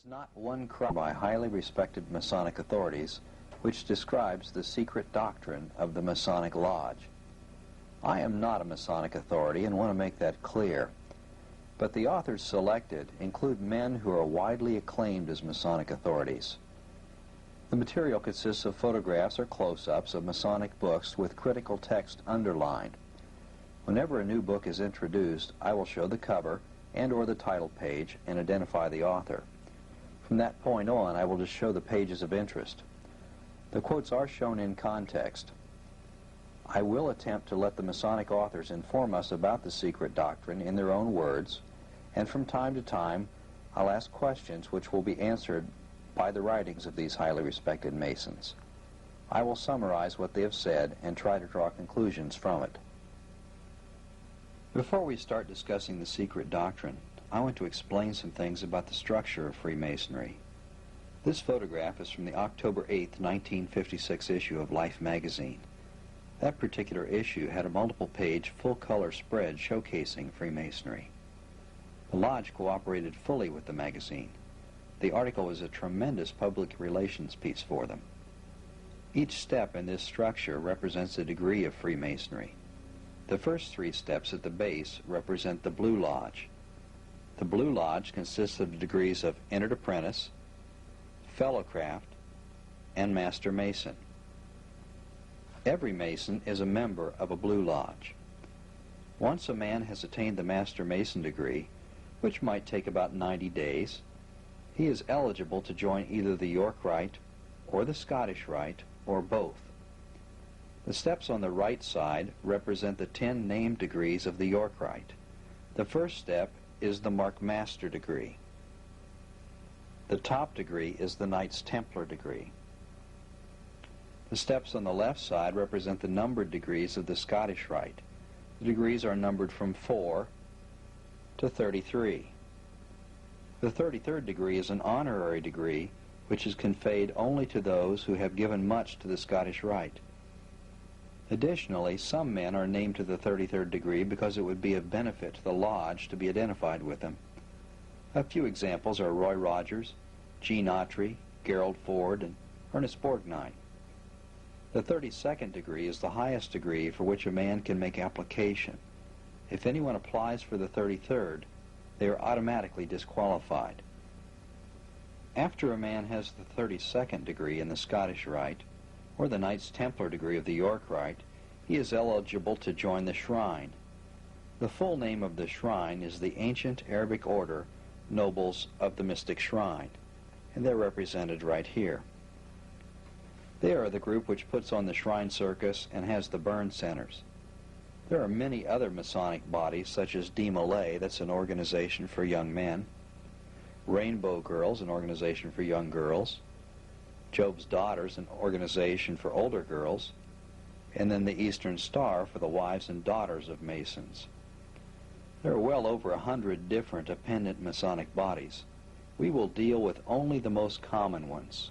not one crime by highly respected Masonic authorities which describes the secret doctrine of the Masonic Lodge. I am not a Masonic authority and want to make that clear, but the authors selected include men who are widely acclaimed as Masonic authorities. The material consists of photographs or close-ups of Masonic books with critical text underlined. Whenever a new book is introduced, I will show the cover and/or the title page and identify the author. From that point on, I will just show the pages of interest. The quotes are shown in context. I will attempt to let the Masonic authors inform us about the secret doctrine in their own words, and from time to time, I'll ask questions which will be answered by the writings of these highly respected Masons. I will summarize what they have said and try to draw conclusions from it. Before we start discussing the secret doctrine, I want to explain some things about the structure of Freemasonry. This photograph is from the October 8, 1956 issue of Life magazine. That particular issue had a multiple-page, full-color spread showcasing Freemasonry. The Lodge cooperated fully with the magazine. The article was a tremendous public relations piece for them. Each step in this structure represents a degree of Freemasonry. The first three steps at the base represent the Blue Lodge. The Blue Lodge consists of the degrees of Entered Apprentice, Fellowcraft, and Master Mason. Every Mason is a member of a Blue Lodge. Once a man has attained the Master Mason degree, which might take about 90 days, he is eligible to join either the York Rite or the Scottish Rite or both. The steps on the right side represent the 10 named degrees of the York Rite. The first step is the Mark Master degree. The top degree is the Knights Templar degree. The steps on the left side represent the numbered degrees of the Scottish Rite. The degrees are numbered from 4 to 33. The 33rd degree is an honorary degree which is conferred only to those who have given much to the Scottish Rite. Additionally, some men are named to the 33rd degree because it would be of benefit to the Lodge to be identified with them. A few examples are Roy Rogers, Gene Autry, Gerald Ford, and Ernest Borgnine. The 32nd degree is the highest degree for which a man can make application. If anyone applies for the 33rd, they are automatically disqualified. After a man has the 32nd degree in the Scottish Rite, or the Knights Templar degree of the York Rite, he is eligible to join the Shrine. The full name of the Shrine is the Ancient Arabic Order Nobles of the Mystic Shrine, and they're represented right here. They are the group which puts on the Shrine Circus and has the burn centers. There are many other Masonic bodies, such as D. Malay, that's an organization for young men, Rainbow Girls, an organization for young girls, Job's Daughters, an organization for older girls, and then the Eastern Star for the wives and daughters of Masons. There are well over 100 different appendant Masonic bodies. We will deal with only the most common ones.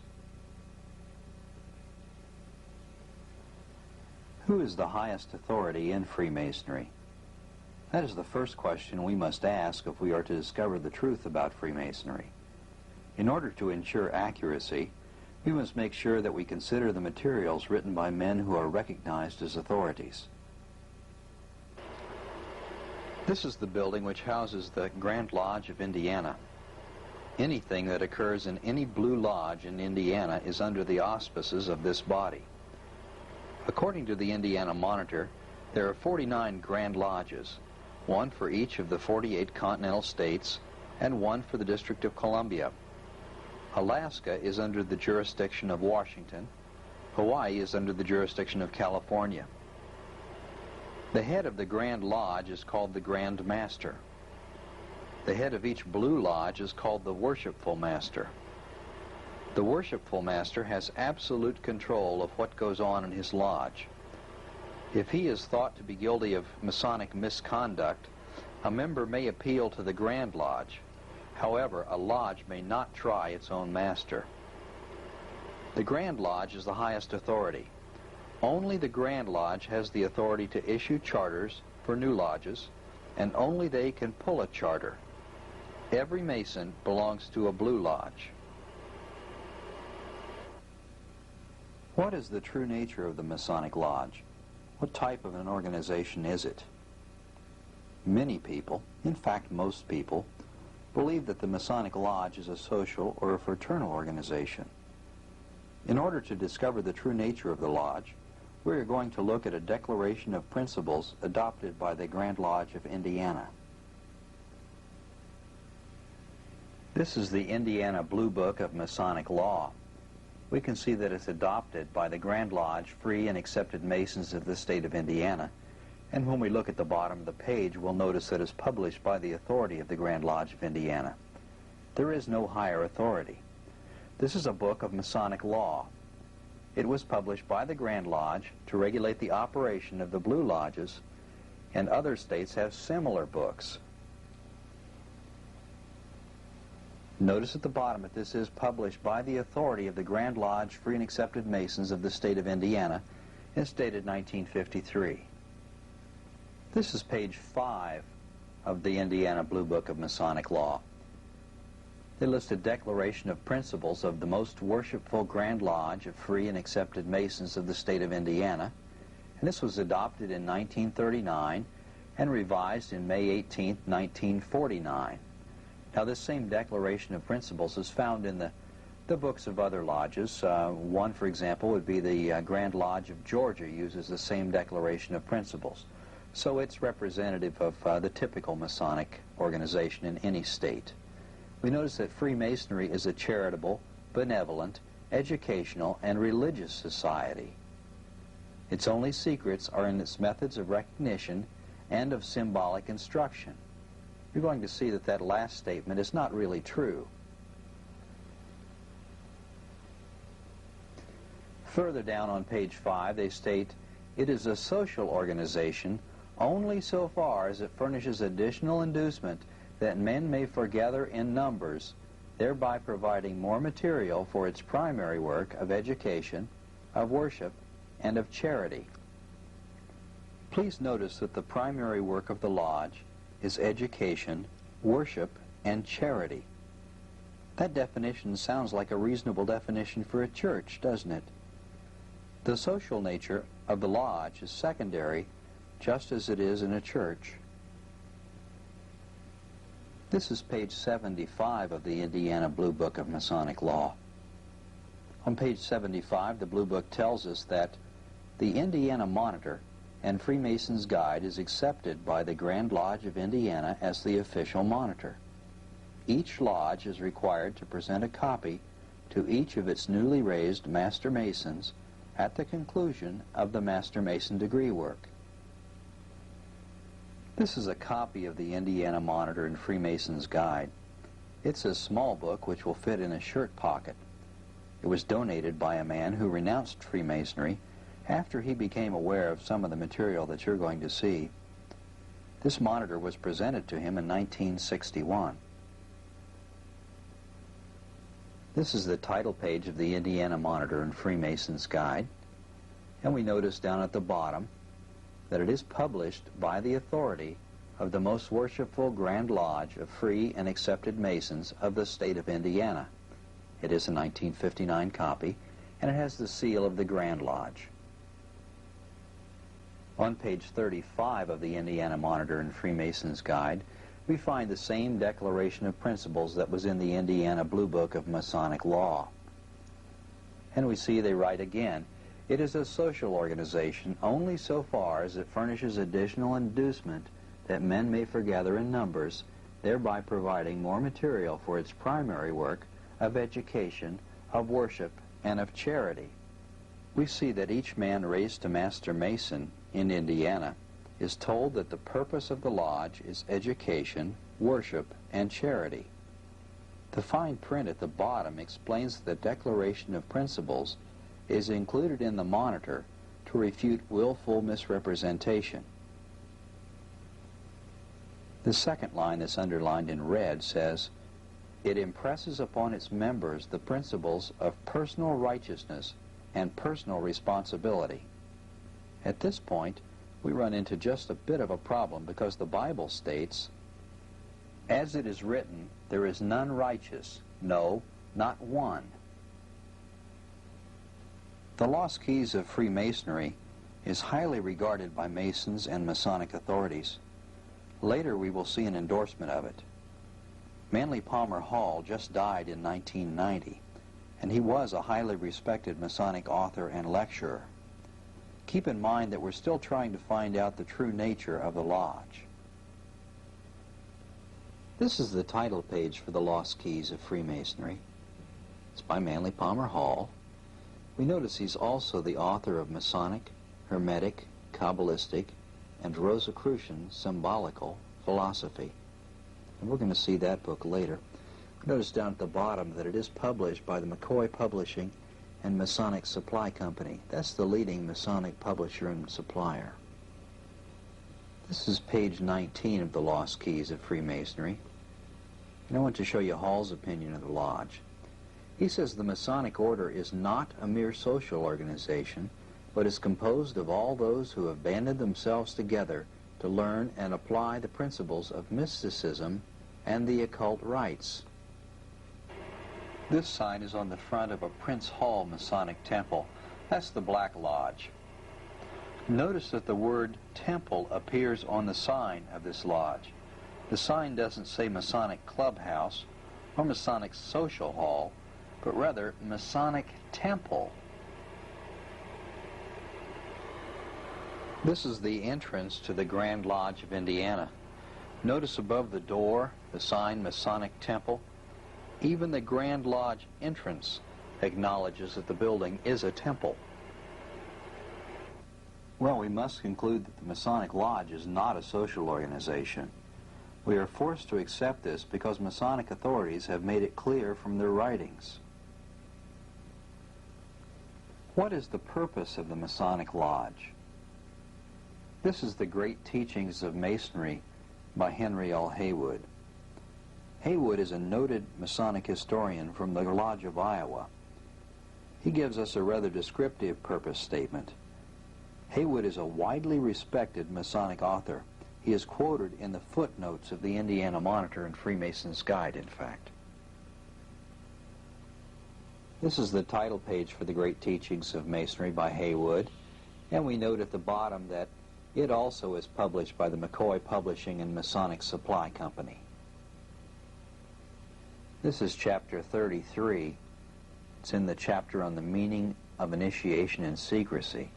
Who is the highest authority in Freemasonry? That is the first question we must ask if we are to discover the truth about Freemasonry. In order to ensure accuracy, we must make sure that we consider the materials written by men who are recognized as authorities. This is the building which houses the Grand Lodge of Indiana. Anything that occurs in any Blue Lodge in Indiana is under the auspices of this body. According to the Indiana Monitor, there are 49 Grand Lodges, one for each of the 48 continental states and one for the District of Columbia. Alaska is under the jurisdiction of Washington. Hawaii is under the jurisdiction of California. The head of the Grand Lodge is called the Grand Master. The head of each Blue Lodge is called the Worshipful Master. The Worshipful Master has absolute control of what goes on in his lodge. If he is thought to be guilty of Masonic misconduct, a member may appeal to the Grand Lodge. However, a lodge may not try its own master. The Grand Lodge is the highest authority. Only the Grand Lodge has the authority to issue charters for new lodges, and only they can pull a charter. Every Mason belongs to a Blue Lodge. What is the true nature of the Masonic Lodge? What type of an organization is it? Many people, in fact most people, believe that the Masonic Lodge is a social or a fraternal organization. In order to discover the true nature of the Lodge, we are going to look at a declaration of principles adopted by the Grand Lodge of Indiana. This is the Indiana Blue Book of Masonic Law. We can see that it's adopted by the Grand Lodge, Free and Accepted Masons of the state of Indiana. And when we look at the bottom of the page, we'll notice that it's published by the authority of the Grand Lodge of Indiana. There is no higher authority. This is a book of Masonic law. It was published by the Grand Lodge to regulate the operation of the Blue Lodges, and other states have similar books. Notice at the bottom that this is published by the authority of the Grand Lodge, Free and Accepted Masons of the state of Indiana. It's dated 1953. This is page 5 of the Indiana Blue Book of Masonic Law. They list a declaration of principles of the Most Worshipful Grand Lodge of Free and Accepted Masons of the state of Indiana, and this was adopted in 1939 and revised in May 18, 1949. Now, this same declaration of principles is found in the books of other lodges. One, for example, would be the Grand Lodge of Georgia uses the same declaration of principles. So it's representative of the typical Masonic organization in any state. We notice that Freemasonry is a charitable, benevolent, educational, and religious society. Its only secrets are in its methods of recognition and of symbolic instruction. You're going to see that that last statement is not really true. Further down on page 5, they state, it is a social organization only so far as it furnishes additional inducement that men may foregather in numbers, thereby providing more material for its primary work of education, of worship, and of charity. Please notice that the primary work of the Lodge is education, worship, and charity. That definition sounds like a reasonable definition for a church, doesn't it? The social nature of the Lodge is secondary, just as it is in a church. This is page 75 of the Indiana Blue Book of Masonic Law. On page 75, the Blue Book tells us that the Indiana Monitor and Freemason's Guide is accepted by the Grand Lodge of Indiana as the official monitor. Each lodge is required to present a copy to each of its newly raised Master Masons at the conclusion of the Master Mason degree work. This is a copy of the Indiana Monitor and Freemason's Guide. It's a small book which will fit in a shirt pocket. It was donated by a man who renounced Freemasonry after he became aware of some of the material that you're going to see. This monitor was presented to him in 1961. This is the title page of the Indiana Monitor and Freemason's Guide, and we notice down at the bottom that it is published by the authority of the Most Worshipful Grand Lodge of Free and Accepted Masons of the state of Indiana. It is a 1959 copy, and it has the seal of the Grand Lodge. On page 35 of the Indiana Monitor and Freemason's Guide, we find the same declaration of principles that was in the Indiana Blue Book of Masonic Law. And we see they write again, it is a social organization only so far as it furnishes additional inducement that men may foregather in numbers, thereby providing more material for its primary work of education, of worship, and of charity. We see that each man raised to Master Mason in Indiana is told that the purpose of the Lodge is education, worship, and charity. The fine print at the bottom explains that the Declaration of Principles is included in the Monitor to refute willful misrepresentation. The second line that's underlined in red says, it impresses upon its members the principles of personal righteousness and personal responsibility. At this point, we run into just a bit of a problem because the Bible states, As it is written, there is none righteous, no, not one. The Lost Keys of Freemasonry is highly regarded by Masons and Masonic authorities. Later we will see an endorsement of it. Manly Palmer Hall just died in 1990, and he was a highly respected Masonic author and lecturer. Keep in mind that we're still trying to find out the true nature of the lodge. This is the title page for the Lost Keys of Freemasonry. It's by Manly Palmer Hall. We notice he's also the author of Masonic, Hermetic, Kabbalistic, and Rosicrucian symbolical philosophy. And we're going to see that book later. Notice down at the bottom that it is published by the McCoy Publishing and Masonic Supply Company. That's the leading Masonic publisher and supplier. This is page 19 of the Lost Keys of Freemasonry. And I want to show you Hall's opinion of the lodge. He says the Masonic order is not a mere social organization, but is composed of all those who have banded themselves together to learn and apply the principles of mysticism and the occult rites. This sign is on the front of a Prince Hall Masonic temple. That's the Black Lodge. Notice that the word temple appears on the sign of this lodge. The sign doesn't say Masonic Clubhouse or Masonic Social Hall, but rather Masonic Temple. This is the entrance to the Grand Lodge of Indiana. Notice above the door the sign Masonic Temple. Even the Grand Lodge entrance acknowledges that the building is a temple. Well, we must conclude that the Masonic Lodge is not a social organization. We are forced to accept this because Masonic authorities have made it clear from their writings. What is the purpose of the Masonic Lodge? This is the Great Teachings of Masonry by Henry L. Haywood. Haywood is a noted Masonic historian from the Lodge of Iowa. He gives us a rather descriptive purpose statement. Haywood is a widely respected Masonic author. He is quoted in the footnotes of the Indiana Monitor and Freemason's Guide, in fact. This is the title page for the Great Teachings of Masonry by Haywood, and we note at the bottom that it also is published by the McCoy Publishing and Masonic Supply Company. This is chapter 33. It's in the chapter on the meaning of initiation and secrecy.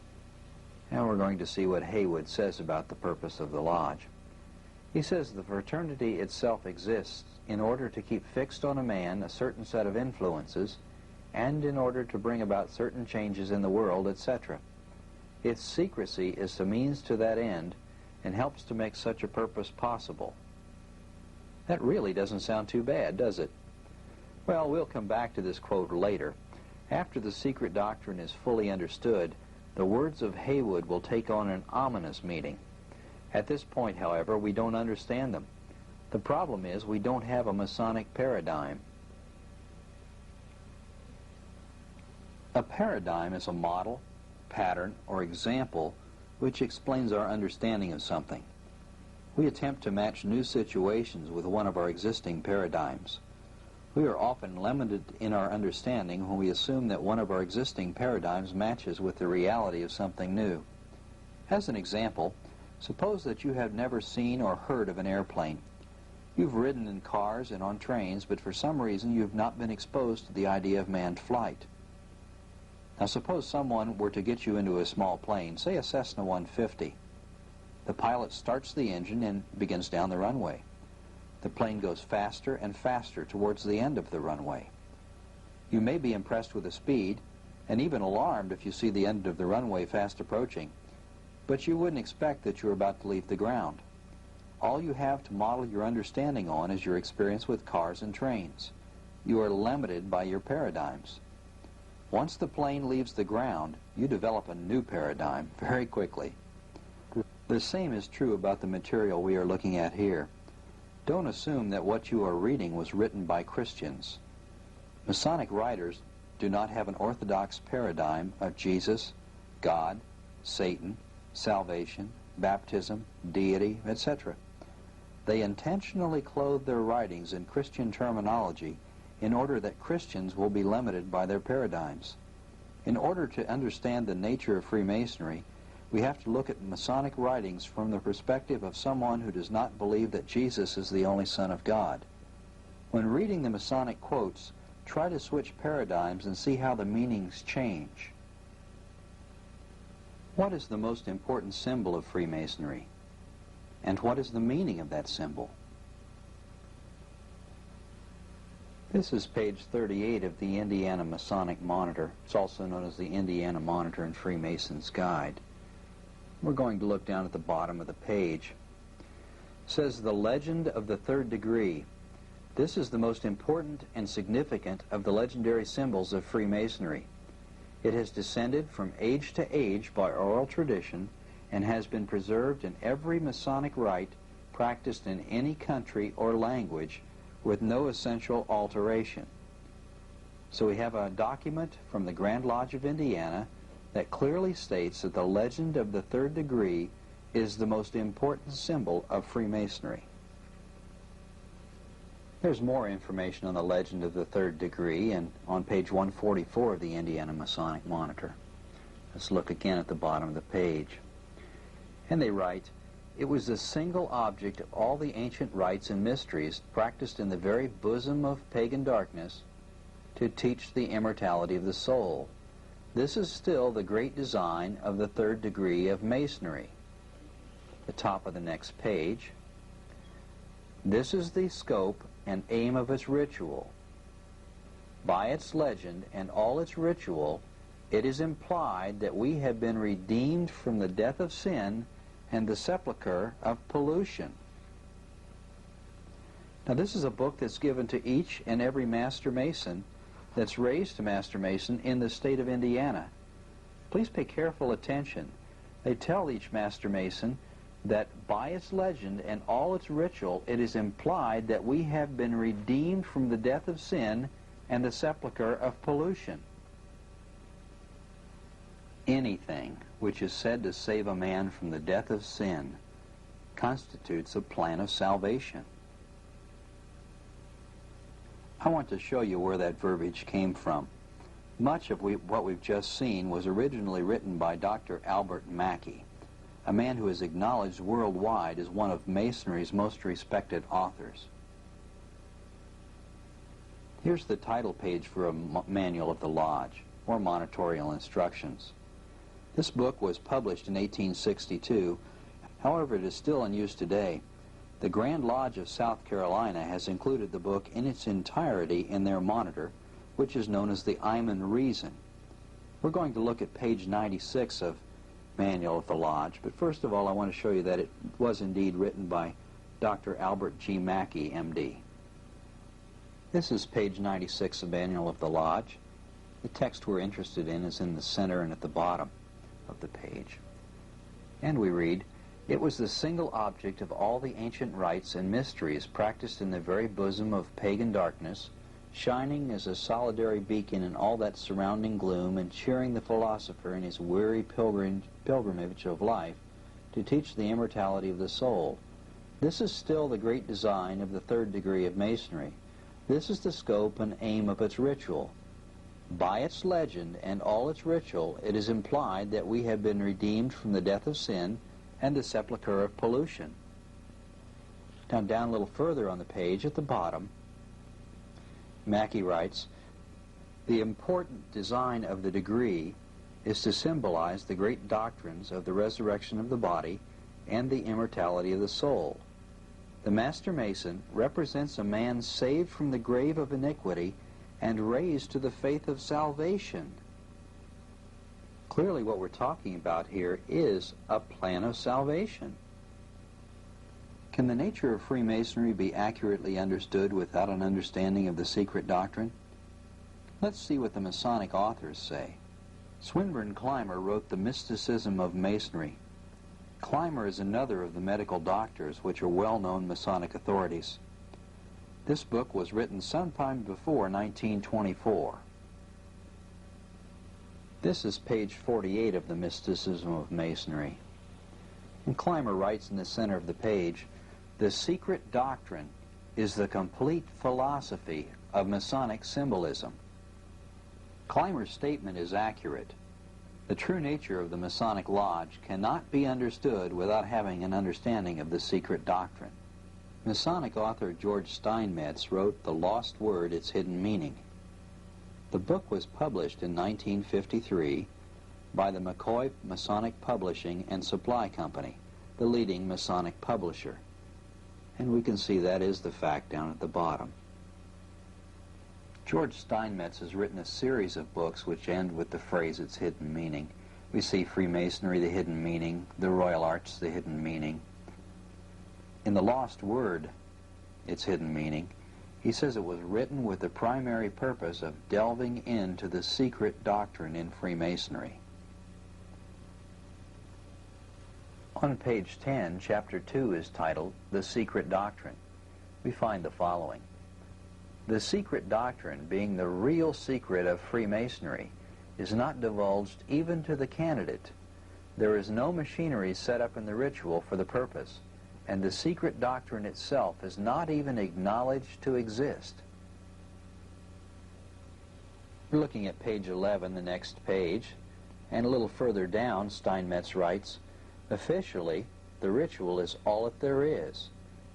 Now we're going to see what Haywood says about the purpose of the lodge. He says the fraternity itself exists in order to keep fixed on a man a certain set of influences and in order to bring about certain changes in the world, etc. Its secrecy is the means to that end and helps to make such a purpose possible. That really doesn't sound too bad, does it? Well, we'll come back to this quote later. After the secret doctrine is fully understood, the words of Haywood will take on an ominous meaning. At this point, however, we don't understand them. The problem is we don't have a Masonic paradigm. A paradigm is a model, pattern, or example which explains our understanding of something. We attempt to match new situations with one of our existing paradigms. We are often limited in our understanding when we assume that one of our existing paradigms matches with the reality of something new. As an example, suppose that you have never seen or heard of an airplane. You've ridden in cars and on trains, but for some reason you've not been exposed to the idea of manned flight. Now suppose someone were to get you into a small plane, say a Cessna 150. The pilot starts the engine and begins down the runway. The plane goes faster and faster towards the end of the runway. You may be impressed with the speed and even alarmed if you see the end of the runway fast approaching, but you wouldn't expect that you're about to leave the ground. All you have to model your understanding on is your experience with cars and trains. You are limited by your paradigms. Once the plane leaves the ground, you develop a new paradigm very quickly. The same is true about the material we are looking at here. Don't assume that what you are reading was written by Christians. Masonic writers do not have an orthodox paradigm of Jesus, God, Satan, salvation, baptism, deity, etc. They intentionally clothe their writings in Christian terminology in order that Christians will be limited by their paradigms. In order to understand the nature of Freemasonry, we have to look at Masonic writings from the perspective of someone who does not believe that Jesus is the only Son of God. When reading the Masonic quotes, try to switch paradigms and see how the meanings change. What is the most important symbol of Freemasonry? And what is the meaning of that symbol? This is page 38 of the Indiana Masonic Monitor. It's also known as the Indiana Monitor and Freemason's Guide. We're going to look down at the bottom of the page. It says, "The legend of the third degree. This is the most important and significant of the legendary symbols of Freemasonry. It has descended from age to age by oral tradition and has been preserved in every Masonic rite practiced in any country or language with no essential alteration." So we have a document from the Grand Lodge of Indiana that clearly states that the legend of the third degree is the most important symbol of Freemasonry. There's more information on the legend of the third degree and on page 144 of the Indiana Masonic Monitor. Let's look again at the bottom of the page. And they write, "It was the single object of all the ancient rites and mysteries practiced in the very bosom of pagan darkness to teach the immortality of the soul. This is still the great design of the third degree of Masonry." The top of the next page. "This is the scope and aim of its ritual. By its legend and all its ritual, it is implied that we have been redeemed from the death of sin and the sepulcher of pollution." Now this is a book that's given to each and every Master Mason that's raised to Master Mason in the state of Indiana. Please pay careful attention. They tell each Master Mason that by its legend and all its ritual, it is implied that we have been redeemed from the death of sin and the sepulcher of pollution. Anything which is said to save a man from the death of sin constitutes a plan of salvation. I want to show you where that verbiage came from. Much of what we've just seen was originally written by Dr. Albert Mackey, a man who is acknowledged worldwide as one of Masonry's most respected authors. Here's the title page for a manual of the Lodge, or monitorial instructions. This book was published in 1862, however it is still in use today. The Grand Lodge of South Carolina has included the book in its entirety in their monitor, which is known as the Iman Reason. We're going to look at page 96 of Manual of the Lodge, but first of all I want to show you that it was indeed written by Dr. Albert G. Mackey, M.D. This is page 96 of Manual of the Lodge. The text we're interested in is in the center and at the bottom of the page. And we read, "It was the single object of all the ancient rites and mysteries practiced in the very bosom of pagan darkness, shining as a solitary beacon in all that surrounding gloom and cheering the philosopher in his weary pilgrimage of life to teach the immortality of the soul. This is still the great design of the third degree of Masonry. This is the scope and aim of its ritual. By its legend and all its ritual, it is implied that we have been redeemed from the death of sin and the sepulcher of pollution." Now down a little further on the page at the bottom, Mackey writes, "The important design of the degree is to symbolize the great doctrines of the resurrection of the body and the immortality of the soul. The Master Mason represents a man saved from the grave of iniquity and raised to the faith of salvation." Clearly what we're talking about here is a plan of salvation. Can the nature of Freemasonry be accurately understood without an understanding of the secret doctrine? Let's see what the Masonic authors say. Swinburne Clymer wrote The Mysticism of Masonry. Clymer is another of the medical doctors which are well-known Masonic authorities. This book was written sometime before 1924. This is page 48 of The Mysticism of Masonry. And Clymer writes in the center of the page, The secret doctrine is the complete philosophy of Masonic symbolism. Clymer's statement is accurate. The true nature of the Masonic Lodge cannot be understood without having an understanding of the secret doctrine. Masonic author George Steinmetz wrote The Lost Word, Its Hidden Meaning. The book was published in 1953 by the McCoy Masonic Publishing and Supply Company, the leading Masonic publisher. And we can see that is the fact down at the bottom. George Steinmetz has written a series of books which end with the phrase, its hidden meaning. We see Freemasonry, the hidden meaning, the Royal Arch, the hidden meaning. In The Lost Word, Its Hidden Meaning, he says it was written with the primary purpose of delving into the secret doctrine in Freemasonry. On page 10, chapter 2 is titled, The Secret Doctrine. We find the following. The secret doctrine, being the real secret of Freemasonry, is not divulged even to the candidate. There is no machinery set up in the ritual for the purpose, and the secret doctrine itself is not even acknowledged to exist. We're looking at page 11, the next page, and a little further down, Steinmetz writes, officially, the ritual is all that there is,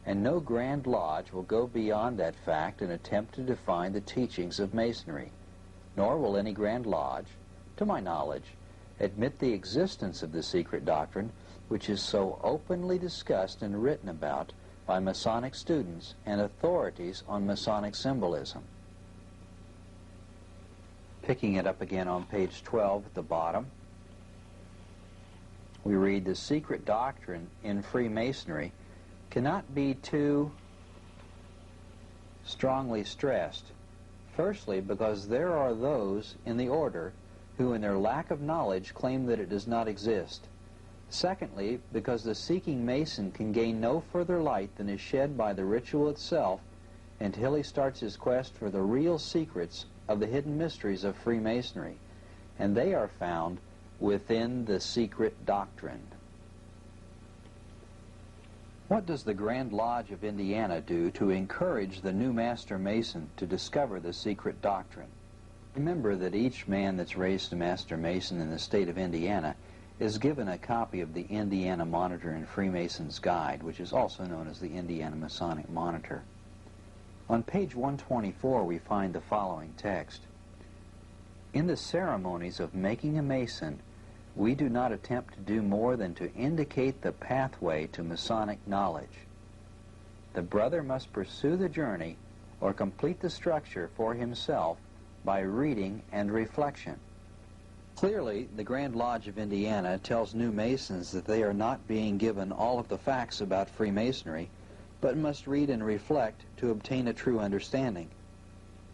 and no Grand Lodge will go beyond that fact and attempt to define the teachings of Masonry, nor will any Grand Lodge, to my knowledge, admit the existence of the secret doctrine which is so openly discussed and written about by Masonic students and authorities on Masonic symbolism. Picking it up again on page 12 at the bottom, we read, the secret doctrine in Freemasonry cannot be too strongly stressed. Firstly, because there are those in the order who in their lack of knowledge claim that it does not exist. Secondly, because the seeking Mason can gain no further light than is shed by the ritual itself until he starts his quest for the real secrets of the hidden mysteries of Freemasonry, and they are found within the secret doctrine. What does the Grand Lodge of Indiana do to encourage the new Master Mason to discover the secret doctrine? Remember that each man that's raised a Master Mason in the state of Indiana is given a copy of the Indiana Monitor and Freemason's Guide, which is also known as the Indiana Masonic Monitor. On page 124 we find the following text. In the ceremonies of making a Mason, we do not attempt to do more than to indicate the pathway to Masonic knowledge. The brother must pursue the journey or complete the structure for himself by reading and reflection. Clearly, the Grand Lodge of Indiana tells new Masons that they are not being given all of the facts about Freemasonry, but must read and reflect to obtain a true understanding.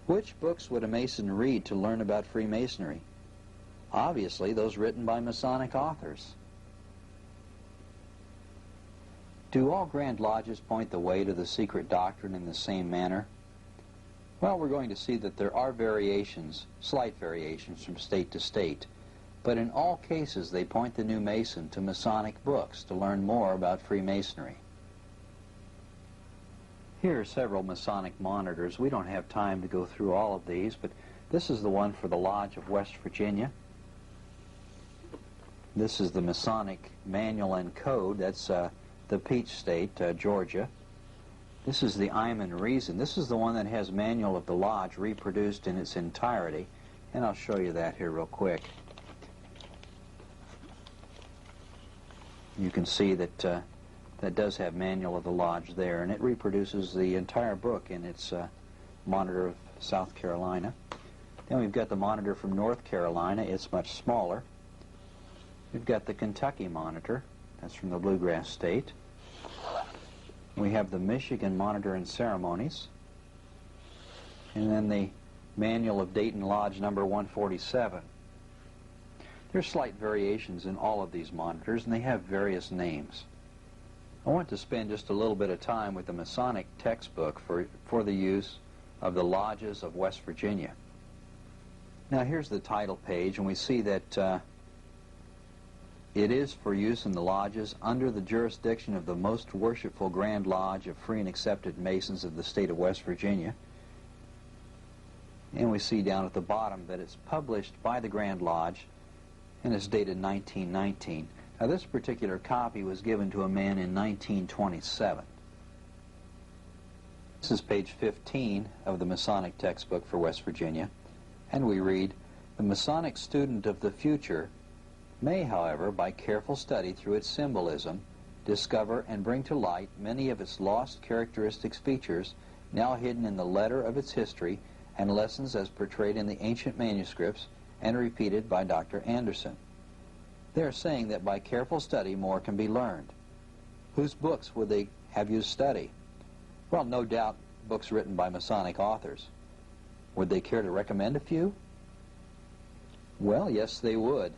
Which books would a Mason read to learn about Freemasonry? Obviously, those written by Masonic authors. Do all Grand Lodges point the way to the secret doctrine in the same manner? Well, we're going to see that there are variations, slight variations from state to state, but in all cases they point the new Mason to Masonic books to learn more about Freemasonry. Here are several Masonic monitors. We don't have time to go through all of these, but this is the one for the Lodge of West Virginia. This is the Masonic Manual and Code. That's the Peach State, Georgia. This is the Im and Reason. This is the one that has Manual of the Lodge reproduced in its entirety, and I'll show you that here real quick. You can see that that does have Manual of the Lodge there, and it reproduces the entire book in its Monitor of South Carolina. Then we've got the Monitor from North Carolina. It's much smaller. We've got the Kentucky Monitor. That's from the Bluegrass State. We have the Michigan Monitor and Ceremonies. And then the Manual of Dayton Lodge number 147. There's slight variations in all of these monitors, and they have various names. I want to spend just a little bit of time with the Masonic textbook for the use of the Lodges of West Virginia. Now here's the title page, and we see that It is for use in the lodges under the jurisdiction of the Most Worshipful Grand Lodge of Free and Accepted Masons of the state of West Virginia. And we see down at the bottom that it's published by the Grand Lodge and it's dated 1919. Now this particular copy was given to a man in 1927. This is page 15 of the Masonic textbook for West Virginia, and we read, "The Masonic student of the future may, however, by careful study through its symbolism, discover and bring to light many of its lost characteristic features now hidden in the letter of its history and lessons as portrayed in the ancient manuscripts and repeated by Dr. Anderson." They are saying that by careful study more can be learned. Whose books would they have you study? Well, no doubt books written by Masonic authors. Would they care to recommend a few? Well, yes, they would.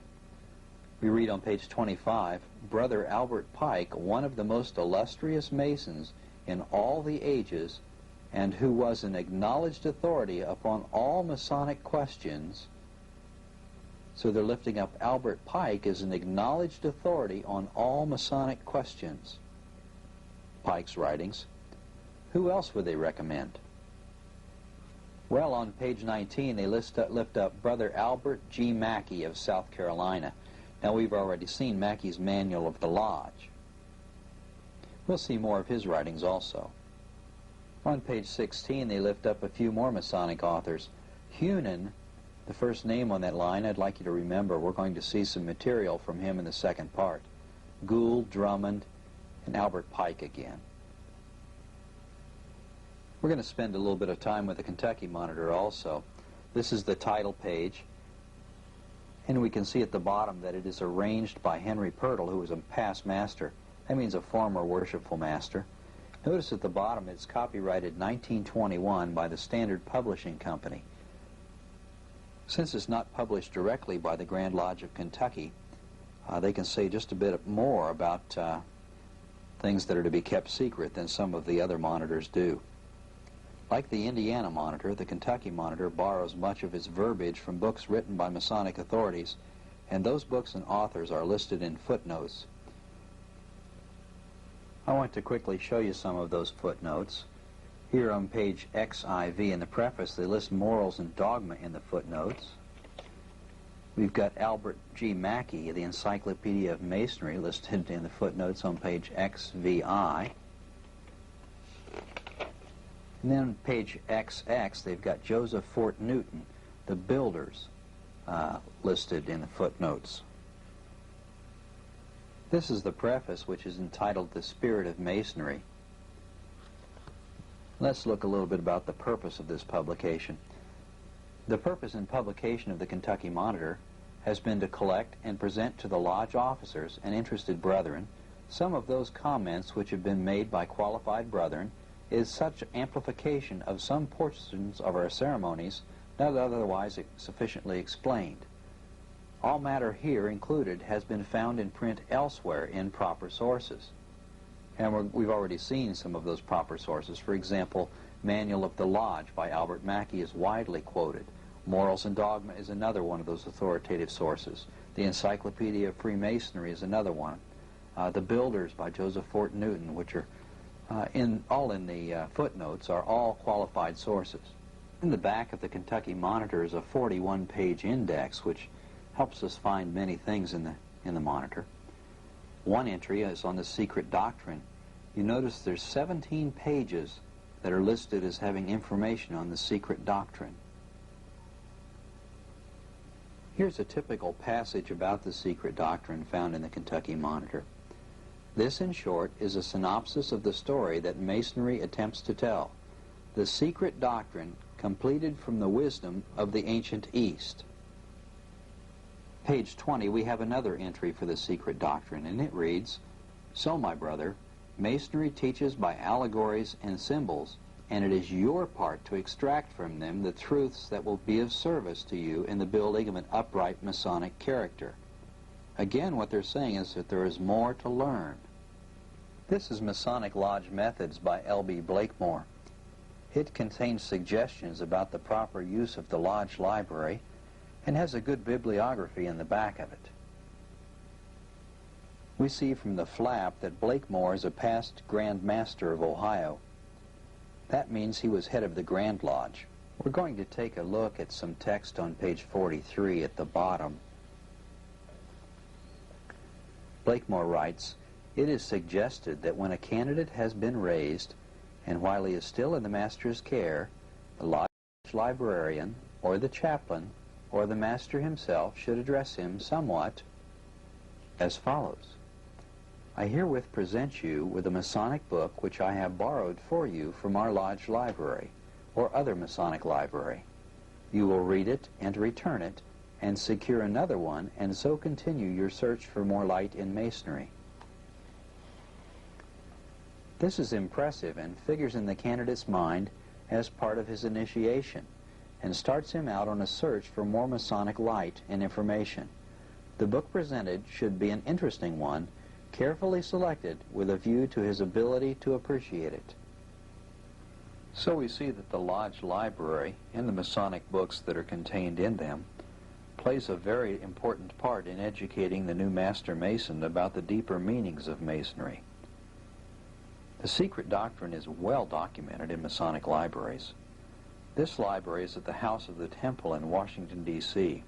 We read on page 25, "Brother Albert Pike, one of the most illustrious Masons in all the ages, and who was an acknowledged authority upon all Masonic questions." So they're lifting up Albert Pike as an acknowledged authority on all Masonic questions. Pike's writings. Who else would they recommend? Well, on page 19, they lift up Brother Albert G. Mackey of South Carolina. Now, we've already seen Mackey's Manual of the Lodge. We'll see more of his writings also. On page 16, they lift up a few more Masonic authors. Hunan, the first name on that line, I'd like you to remember. We're going to see some material from him in the second part. Gould, Drummond, and Albert Pike again. We're going to spend a little bit of time with the Kentucky Monitor also. This is the title page, and we can see at the bottom that it is arranged by Henry Purtle, who was a past master. That means a former worshipful master. Notice at the bottom it's copyrighted 1921 by the Standard Publishing Company. Since it's not published directly by the Grand Lodge of Kentucky, they can say just a bit more about things that are to be kept secret than some of the other monitors do. Like the Indiana Monitor, the Kentucky Monitor borrows much of its verbiage from books written by Masonic authorities, and those books and authors are listed in footnotes. I want to quickly show you some of those footnotes. Here on page XIV in the preface, they list morals and dogma in the footnotes. We've got Albert G. Mackey, the Encyclopedia of Masonry, listed in the footnotes on page XVI. And then on page XX, they've got Joseph Fort Newton, the builders, listed in the footnotes. This is the preface, which is entitled The Spirit of Masonry. Let's look a little bit about the purpose of this publication. The purpose and publication of the Kentucky Monitor has been to collect and present to the lodge officers and interested brethren some of those comments which have been made by qualified brethren is such amplification of some portions of our ceremonies not otherwise sufficiently explained. All matter here included has been found in print elsewhere in proper sources. And we've already seen some of those proper sources. For example, Manual of the Lodge by Albert Mackey is widely quoted. Morals and Dogma is another one of those authoritative sources. The Encyclopedia of Freemasonry is another one. The Builders by Joseph Fort Newton, which are all in the footnotes, are all qualified sources. In the back of the Kentucky Monitor is a 41-page index, which helps us find many things in the Monitor. One entry is on the secret doctrine. You notice there's 17 pages that are listed as having information on the secret doctrine. Here's a typical passage about the secret doctrine found in the Kentucky Monitor. This, in short, is a synopsis of the story that Masonry attempts to tell. The secret doctrine completed from the wisdom of the ancient East. Page 20, we have another entry for the secret doctrine, and it reads, "So, my brother, Masonry teaches by allegories and symbols, and it is your part to extract from them the truths that will be of service to you in the building of an upright Masonic character." Again, what they're saying is that there is more to learn. This is Masonic Lodge Methods by L.B. Blakemore. It contains suggestions about the proper use of the Lodge Library and has a good bibliography in the back of it. We see from the flap that Blakemore is a past Grand Master of Ohio. That means he was head of the Grand Lodge. We're going to take a look at some text on page 43 at the bottom. Blakemore writes, "It is suggested that when a candidate has been raised, and while he is still in the master's care, the lodge librarian, or the chaplain, or the master himself should address him somewhat as follows. I herewith present you with a Masonic book which I have borrowed for you from our lodge library, or other Masonic library. You will read it and return it, and secure another one, and so continue your search for more light in Masonry." This is impressive and figures in the candidate's mind as part of his initiation, and starts him out on a search for more Masonic light and information. The book presented should be an interesting one, carefully selected with a view to his ability to appreciate it. So we see that the lodge library and the Masonic books that are contained in them plays a very important part in educating the new Master Mason about the deeper meanings of Masonry. The secret doctrine is well documented in Masonic libraries. This library is at the House of the Temple in Washington, D.C.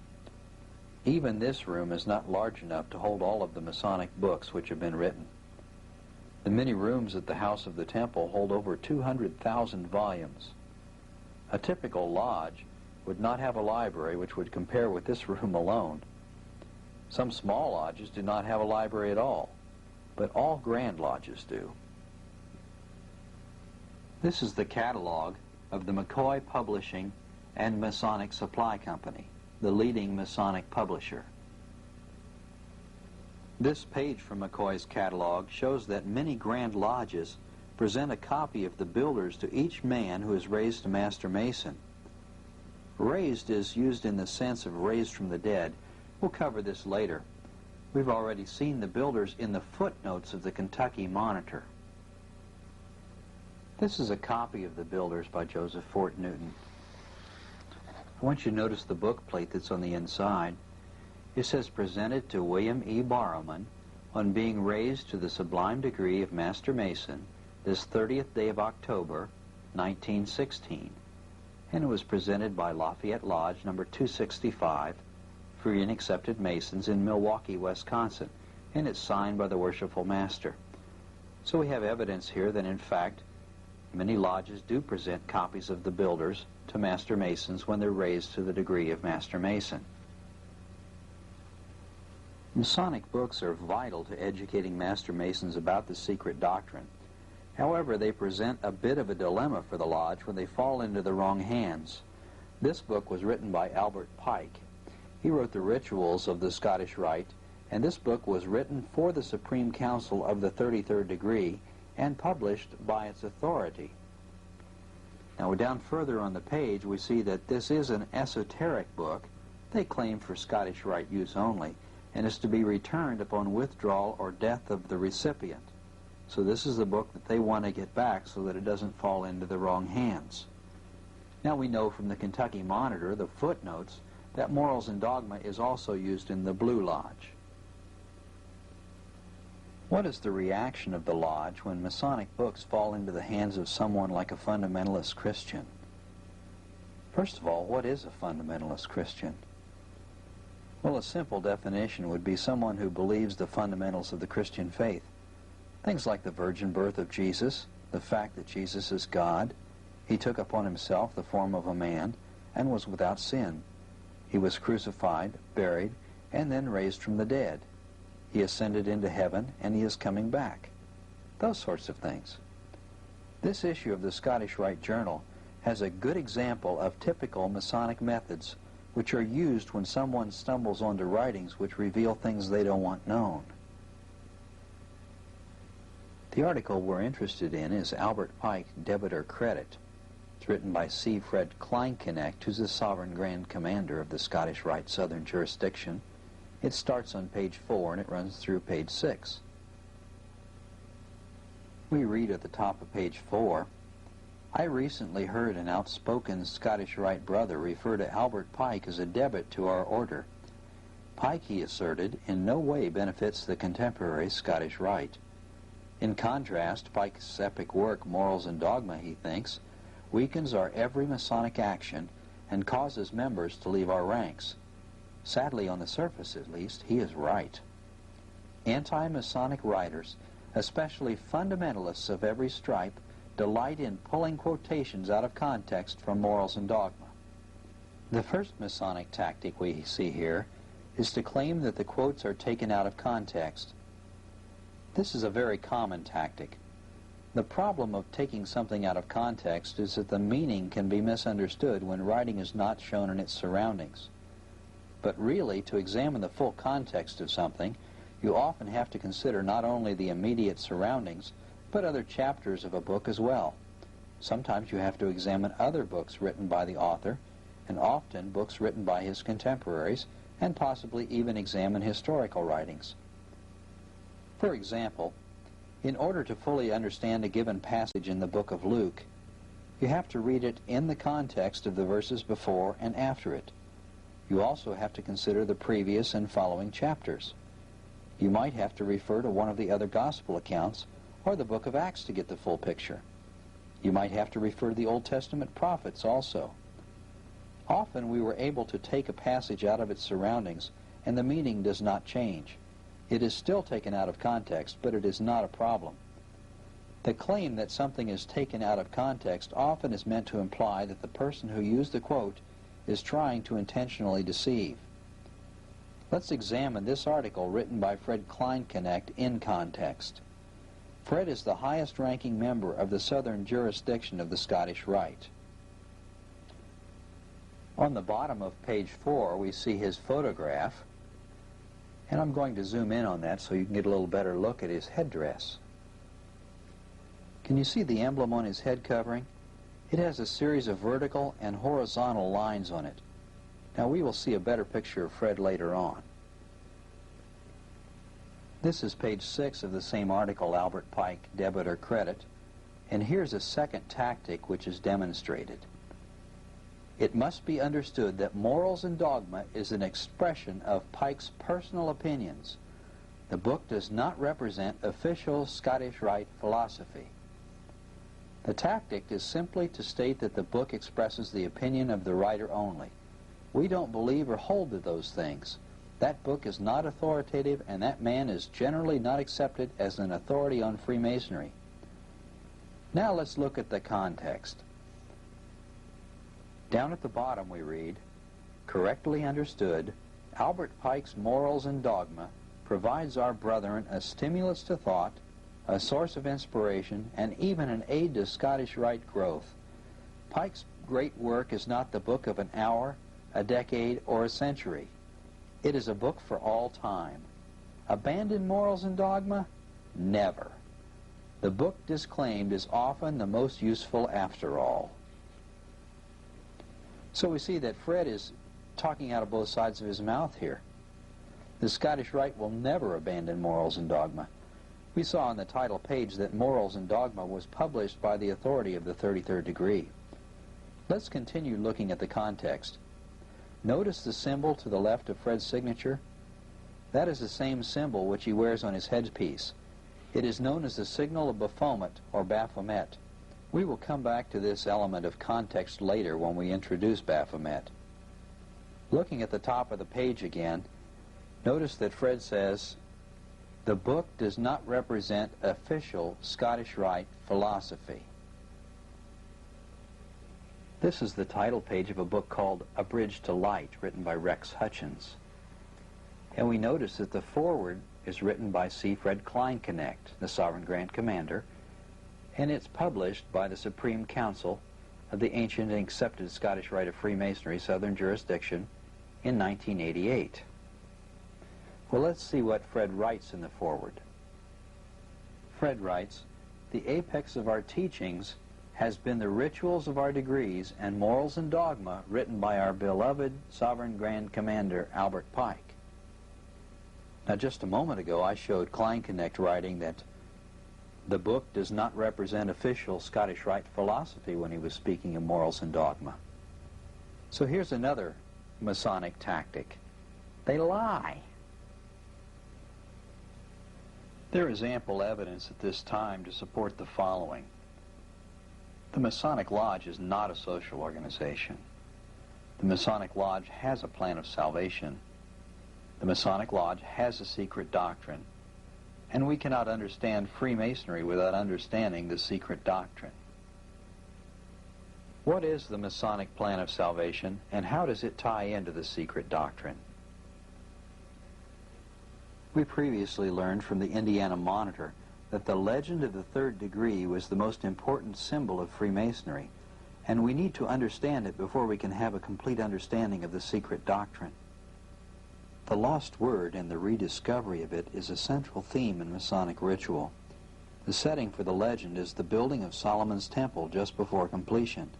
Even this room is not large enough to hold all of the Masonic books which have been written. The many rooms at the House of the Temple hold over 200,000 volumes. A typical lodge would not have a library which would compare with this room alone. Some small lodges do not have a library at all, but all Grand Lodges do. This is the catalog of the McCoy Publishing and Masonic Supply Company, the leading Masonic publisher. This page from McCoy's catalog shows that many Grand Lodges present a copy of the builders to each man who is raised to Master Mason. Raised is used in the sense of raised from the dead. We'll cover this later. We've already seen the builders in the footnotes of the Kentucky Monitor. This is a copy of the builders by Joseph Fort Newton. I want you to notice the book plate that's on the inside. It says, "Presented to William E. Barrowman on being raised to the sublime degree of Master Mason this 30th day of October, 1916. And it was presented by Lafayette Lodge number 265, Free and Accepted Masons in Milwaukee, Wisconsin, and it's signed by the Worshipful Master." So we have evidence here that, in fact, many lodges do present copies of the builders to Master Masons when they're raised to the degree of Master Mason. Masonic books are vital to educating Master Masons about the secret doctrine. However, they present a bit of a dilemma for the lodge when they fall into the wrong hands. This book was written by Albert Pike. He wrote the Rituals of the Scottish Rite, and this book was written for the Supreme Council of the 33rd degree and published by its authority. Now, we're down further on the page, we see that this is an esoteric book. They claim for Scottish Rite use only, and is to be returned upon withdrawal or death of the recipient. So this is the book that they want to get back so that it doesn't fall into the wrong hands. Now we know from the Kentucky Monitor, the footnotes, that Morals and Dogma is also used in the Blue Lodge. What is the reaction of the lodge when Masonic books fall into the hands of someone like a fundamentalist Christian? First of all, what is a fundamentalist Christian? Well, a simple definition would be someone who believes the fundamentals of the Christian faith. Things like the virgin birth of Jesus, the fact that Jesus is God, he took upon himself the form of a man and was without sin. He was crucified, buried, and then raised from the dead. He ascended into heaven, and he is coming back. Those sorts of things. This issue of the Scottish Rite Journal has a good example of typical Masonic methods which are used when someone stumbles onto writings which reveal things they don't want known. The article we're interested in is Albert Pike, Debit or Credit. It's written by C. Fred Kleinknecht, who's the Sovereign Grand Commander of the Scottish Rite Southern Jurisdiction. It starts on page 4 and it runs through page 6. We read at the top of page 4, "I recently heard an outspoken Scottish Rite brother refer to Albert Pike as a debit to our order. Pike, he asserted, in no way benefits the contemporary Scottish Rite. In contrast, Pike's epic work, Morals and Dogma, he thinks, weakens our every Masonic action and causes members to leave our ranks. Sadly, on the surface at least, he is right. Anti-Masonic writers, especially fundamentalists of every stripe, delight in pulling quotations out of context from Morals and Dogma. The first Masonic tactic we see here is to claim that the quotes are taken out of context. This is a very common tactic. The problem of taking something out of context is that the meaning can be misunderstood when writing is not shown in its surroundings. But really, to examine the full context of something, you often have to consider not only the immediate surroundings, but other chapters of a book as well. Sometimes you have to examine other books written by the author, and often books written by his contemporaries, and possibly even examine historical writings. For example, in order to fully understand a given passage in the book of Luke, you have to read it in the context of the verses before and after it. You also have to consider the previous and following chapters. You might have to refer to one of the other gospel accounts or the book of Acts to get the full picture. You might have to refer to the Old Testament prophets also. Often we were able to take a passage out of its surroundings and the meaning does not change. It is still taken out of context, but it is not a problem. The claim that something is taken out of context often is meant to imply that the person who used the quote is trying to intentionally deceive. Let's examine this article written by Fred Kleinknecht in context. Fred is the highest-ranking member of the southern jurisdiction of the Scottish Rite. On the bottom of page 4, we see his photograph, and I'm going to zoom in on that so you can get a little better look at his headdress. Can you see the emblem on his head covering? It has a series of vertical and horizontal lines on it. Now we will see a better picture of Fred later on. This is page 6 of the same article, Albert Pike, Debit or Credit, and here's a second tactic which is demonstrated. It must be understood that Morals and Dogma is an expression of Pike's personal opinions. The book does not represent official Scottish Rite philosophy. The tactic is simply to state that the book expresses the opinion of the writer only. We don't believe or hold to those things. That book is not authoritative, and that man is generally not accepted as an authority on Freemasonry. Now let's look at the context. Down at the bottom we read, correctly understood, Albert Pike's Morals and Dogma provides our brethren a stimulus to thought, a source of inspiration, and even an aid to Scottish Rite growth. Pike's great work is not the book of an hour, a decade, or a century. It is a book for all time. Abandon Morals and Dogma? Never. The book disclaimed is often the most useful after all. So we see that Fred is talking out of both sides of his mouth here. The Scottish Rite will never abandon Morals and Dogma. We saw on the title page that Morals and Dogma was published by the authority of the 33rd degree. Let's continue looking at the context. Notice the symbol to the left of Fred's signature? That is the same symbol which he wears on his headpiece. It is known as the signal of Baphomet or Baphomet. We will come back to this element of context later when we introduce Baphomet. Looking at the top of the page again, notice that Fred says, the book does not represent official Scottish Rite philosophy. This is the title page of a book called A Bridge to Light, written by Rex Hutchins. And we notice that the foreword is written by C. Fred Kleinknecht, the Sovereign Grand Commander, and it's published by the Supreme Council of the Ancient and Accepted Scottish Rite of Freemasonry, Southern Jurisdiction, in 1988. Well, let's see what Fred writes in the foreword. Fred writes, the apex of our teachings has been the rituals of our degrees and Morals and Dogma written by our beloved Sovereign Grand Commander, Albert Pike. Now, just a moment ago, I showed Kleinknecht writing that the book does not represent official Scottish Rite philosophy when he was speaking of Morals and Dogma. So here's another Masonic tactic. They lie. There is ample evidence at this time to support the following. The Masonic Lodge is not a social organization. The Masonic Lodge has a plan of salvation. The Masonic Lodge has a secret doctrine. And we cannot understand Freemasonry without understanding the secret doctrine. What is the Masonic plan of salvation, and how does it tie into the secret doctrine? We previously learned from the Indiana Monitor that the legend of the third degree was the most important symbol of Freemasonry, and we need to understand it before we can have a complete understanding of the secret doctrine. The lost word and the rediscovery of it is a central theme in Masonic ritual. The setting for the legend is the building of Solomon's temple just before completion.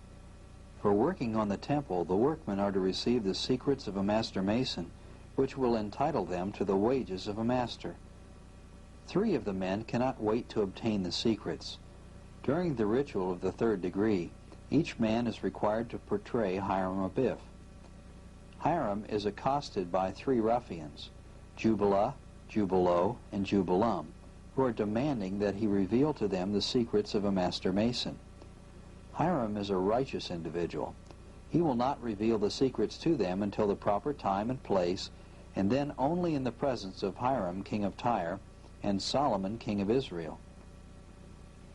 For working on the temple, the workmen are to receive the secrets of a master mason, which will entitle them to the wages of a master. 3 of the men cannot wait to obtain the secrets. During the ritual of the third degree, each man is required to portray Hiram Abiff. Hiram is accosted by 3 ruffians, Jubala, Jubalo, and Jubalum, who are demanding that he reveal to them the secrets of a master mason. Hiram is a righteous individual. He will not reveal the secrets to them until the proper time and place, and then only in the presence of Hiram, king of Tyre, and Solomon, king of Israel.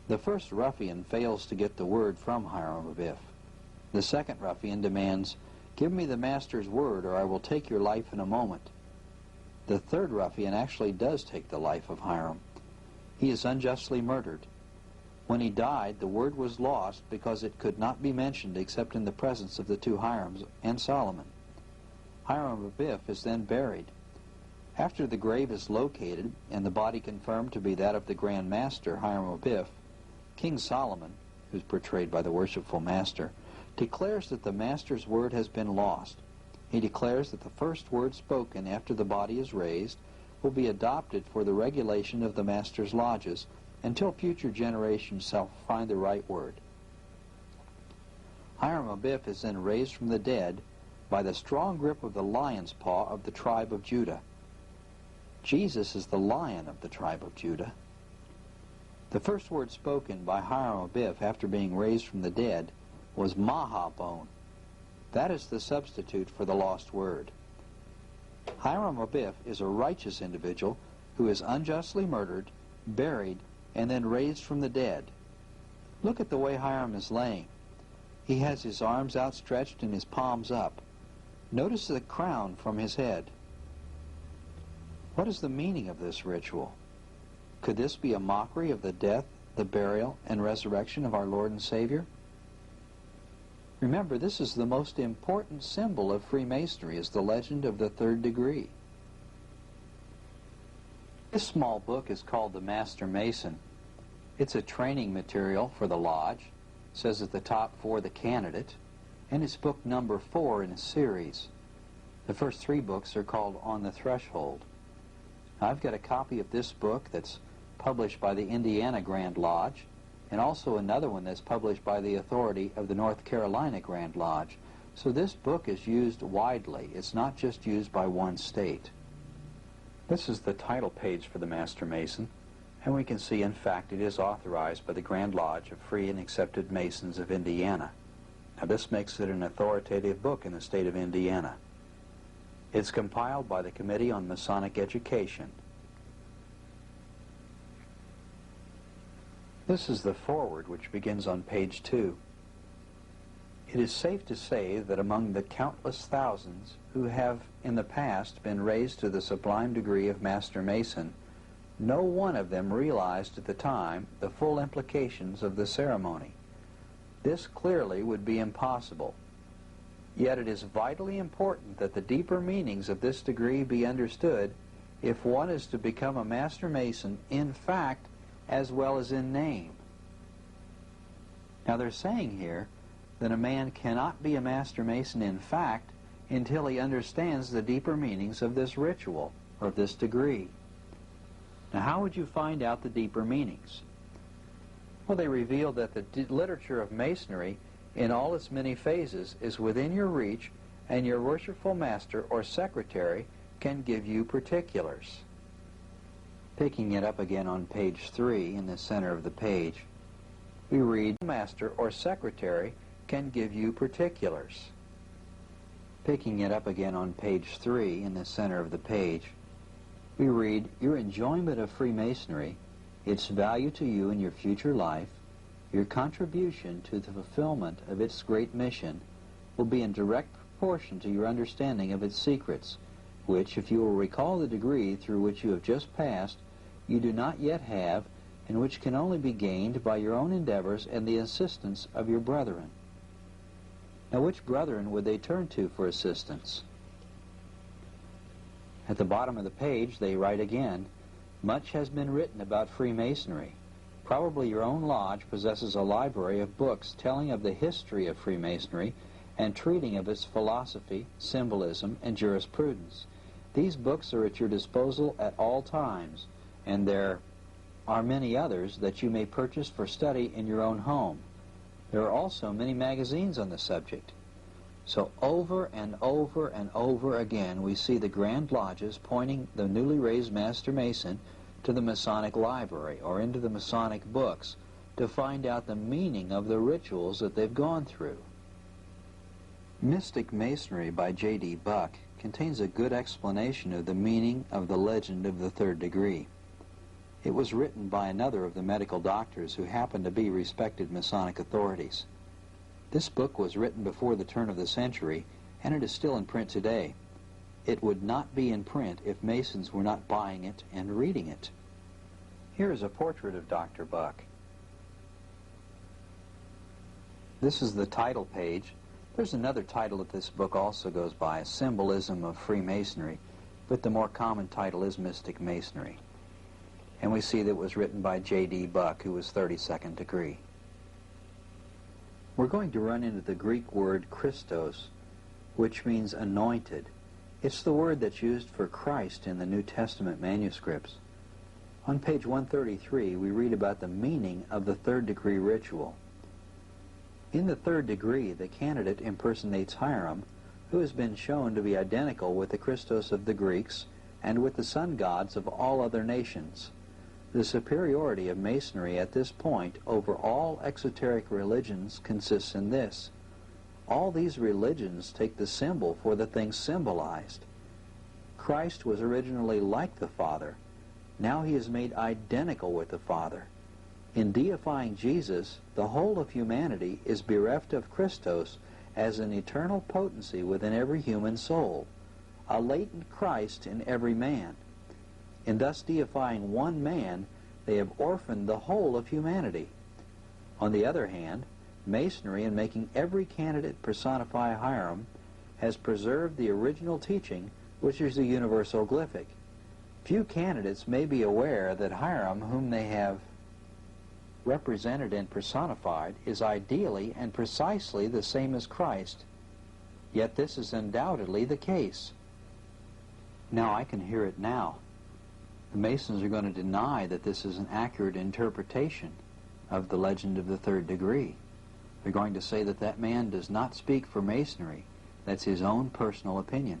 The first ruffian fails to get the word from Hiram Abiff. The second ruffian demands, "Give me the master's word, or I will take your life in a moment." The third ruffian actually does take the life of Hiram. He is unjustly murdered. When he died, the word was lost because it could not be mentioned except in the presence of the 2 Hirams and Solomon. Hiram Abiff is then buried. After the grave is located and the body confirmed to be that of the Grand Master, Hiram Abiff, King Solomon, who is portrayed by the worshipful master, declares that the master's word has been lost. He declares that the first word spoken after the body is raised will be adopted for the regulation of the master's lodges until future generations shall find the right word. Hiram Abiff is then raised from the dead by the strong grip of the lion's paw of the tribe of Judah. Jesus is the lion of the tribe of Judah. The first word spoken by Hiram Abiff after being raised from the dead was Mahabone. That is the substitute for the lost word. Hiram Abiff is a righteous individual who is unjustly murdered, buried, and then raised from the dead. Look at the way Hiram is laying. He has his arms outstretched and his palms up. Notice the crown from his head. What is the meaning of this ritual? Could this be a mockery of the death, the burial, and resurrection of our Lord and Savior? Remember, this is the most important symbol of Freemasonry, is the legend of the third degree. This small book is called The Master Mason. It's a training material for the Lodge. It says at the top, "For the candidate," and it's book number 4 in a series. The first 3 books are called On the Threshold. I've got a copy of this book that's published by the Indiana Grand Lodge, and also another one that's published by the authority of the North Carolina Grand Lodge. So this book is used widely. It's not just used by one state. This is the title page for the Master Mason, and we can see, in fact, it is authorized by the Grand Lodge of Free and Accepted Masons of Indiana. Now, this makes it an authoritative book in the state of Indiana. It's compiled by the Committee on Masonic Education. This is the foreword, which begins on page 2. It is safe to say that among the countless thousands who have in the past been raised to the sublime degree of Master Mason, no one of them realized at the time the full implications of the ceremony. This clearly would be impossible. Yet it is vitally important that the deeper meanings of this degree be understood if one is to become a Master Mason in fact as well as in name. Now they're saying here that a man cannot be a Master Mason in fact until he understands the deeper meanings of this ritual, or of this degree. Now how would you find out the deeper meanings? Well, they reveal that the literature of Masonry in all its many phases is within your reach, and your worshipful master or secretary can give you particulars. Picking it up again on page 3 in the center of the page, we read, master or secretary can give you particulars. Picking it up again on page 3 in the center of the page, we read, your enjoyment of Freemasonry, its value to you in your future life, your contribution to the fulfillment of its great mission will be in direct proportion to your understanding of its secrets, which, if you will recall the degree through which you have just passed, you do not yet have, and which can only be gained by your own endeavors and the assistance of your brethren. Now, which brethren would they turn to for assistance? At the bottom of the page, they write again, much has been written about Freemasonry. Probably your own lodge possesses a library of books telling of the history of Freemasonry and treating of its philosophy, symbolism, and jurisprudence. These books are at your disposal at all times, and there are many others that you may purchase for study in your own home. There are also many magazines on the subject. So over and over and over again we see the Grand Lodges pointing the newly raised Master Mason to the Masonic library or into the Masonic books to find out the meaning of the rituals that they've gone through. Mystic Masonry by J.D. Buck contains a good explanation of the meaning of the legend of the third degree. It was written by another of the medical doctors who happened to be respected Masonic authorities. This book was written before the turn of the century, and it is still in print today. It would not be in print if Masons were not buying it and reading it. Here is a portrait of Dr. Buck. This is the title page. There's another title that this book also goes by, Symbolism of Freemasonry, but the more common title is Mystic Masonry. And we see that it was written by J.D. Buck, who was 32nd degree. We're going to run into the Greek word Christos, which means anointed. It's the word that's used for Christ in the New Testament manuscripts. On page 133, we read about the meaning of the third degree ritual. In the third degree, the candidate impersonates Hiram, who has been shown to be identical with the Christos of the Greeks and with the sun gods of all other nations. The superiority of Masonry at this point over all exoteric religions consists in this. All these religions take the symbol for the thing symbolized. Christ was originally like the Father. Now he is made identical with the Father. In deifying Jesus, the whole of humanity is bereft of Christos as an eternal potency within every human soul, a latent Christ in every man. In thus deifying one man, they have orphaned the whole of humanity. On the other hand, Masonry, in making every candidate personify Hiram, has preserved the original teaching, which is the universal glyphic. Few candidates may be aware that Hiram, whom they have represented and personified, is ideally and precisely the same as Christ. Yet this is undoubtedly the case. Now I can hear it now. The Masons are going to deny that this is an accurate interpretation of the legend of the third degree. They're going to say that that man does not speak for Masonry. That's his own personal opinion.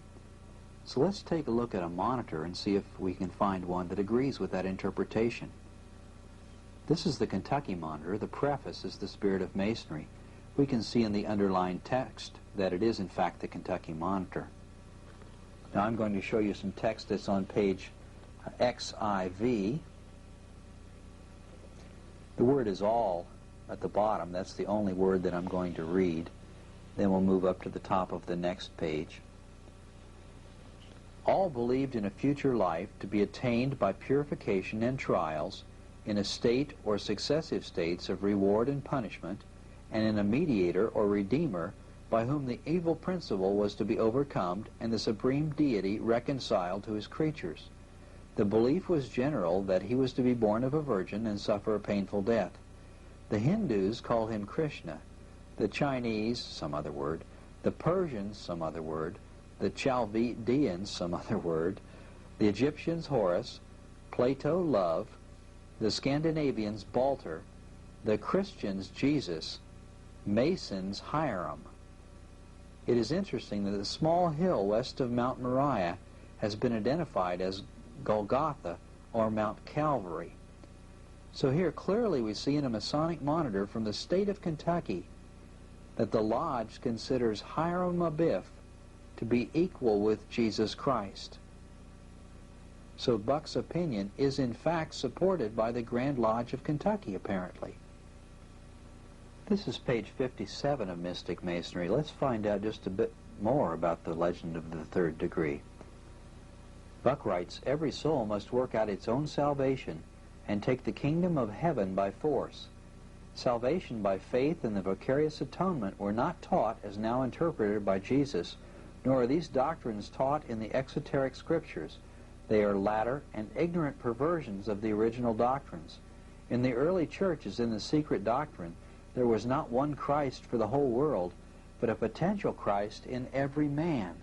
So let's take a look at a monitor and see if we can find one that agrees with that interpretation. This is the Kentucky Monitor. The preface is the Spirit of Masonry. We can see in the underlined text that it is in fact the Kentucky Monitor. Now I'm going to show you some text that's on page XIV. The word is all at the bottom. That's the only word that I'm going to read. Then we'll move up to the top of the next page. All believed in a future life to be attained by purification and trials, in a state or successive states of reward and punishment, and in a mediator or redeemer by whom the evil principle was to be overcome and the supreme deity reconciled to his creatures. The belief was general that he was to be born of a virgin and suffer a painful death. The Hindus called him Krishna, the Chinese some other word, the Persians some other word, the Chaldeans some other word, the Egyptians Horus, Plato Love, the Scandinavians Balter, the Christians Jesus, Masons Hiram. It is interesting that the small hill west of Mount Moriah has been identified as Golgotha or Mount Calvary. So here clearly we see in a Masonic monitor from the state of Kentucky that the Lodge considers Hiram Abiff to be equal with Jesus Christ. So Buck's opinion is in fact supported by the Grand Lodge of Kentucky, apparently. This is page 57 of Mystic Masonry. Let's find out just a bit more about the legend of the third degree. Buck writes, every soul must work out its own salvation and take the kingdom of heaven by force. Salvation by faith and the vicarious atonement were not taught as now interpreted by Jesus, nor are these doctrines taught in the exoteric scriptures. They are latter and ignorant perversions of the original doctrines. In the early churches in the secret doctrine, there was not one Christ for the whole world, but a potential Christ in every man.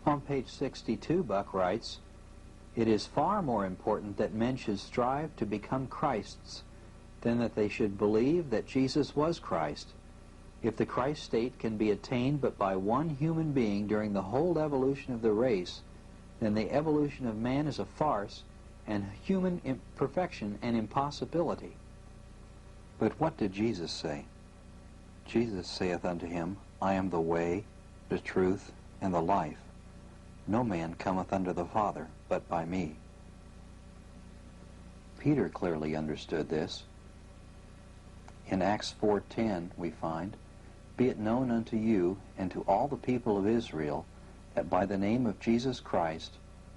On page 62, Buck writes, it is far more important that men should strive to become Christs than that they should believe that Jesus was Christ. If the Christ state can be attained but by one human being during the whole evolution of the race, then the evolution of man is a farce and human imperfection an impossibility. But what did Jesus say? Jesus saith unto him, I am the way, the truth, and the life. No man cometh unto the Father but by me. Peter clearly understood this. In Acts 4:10 we find, be it known unto you and to all the people of Israel that by the name of Jesus Christ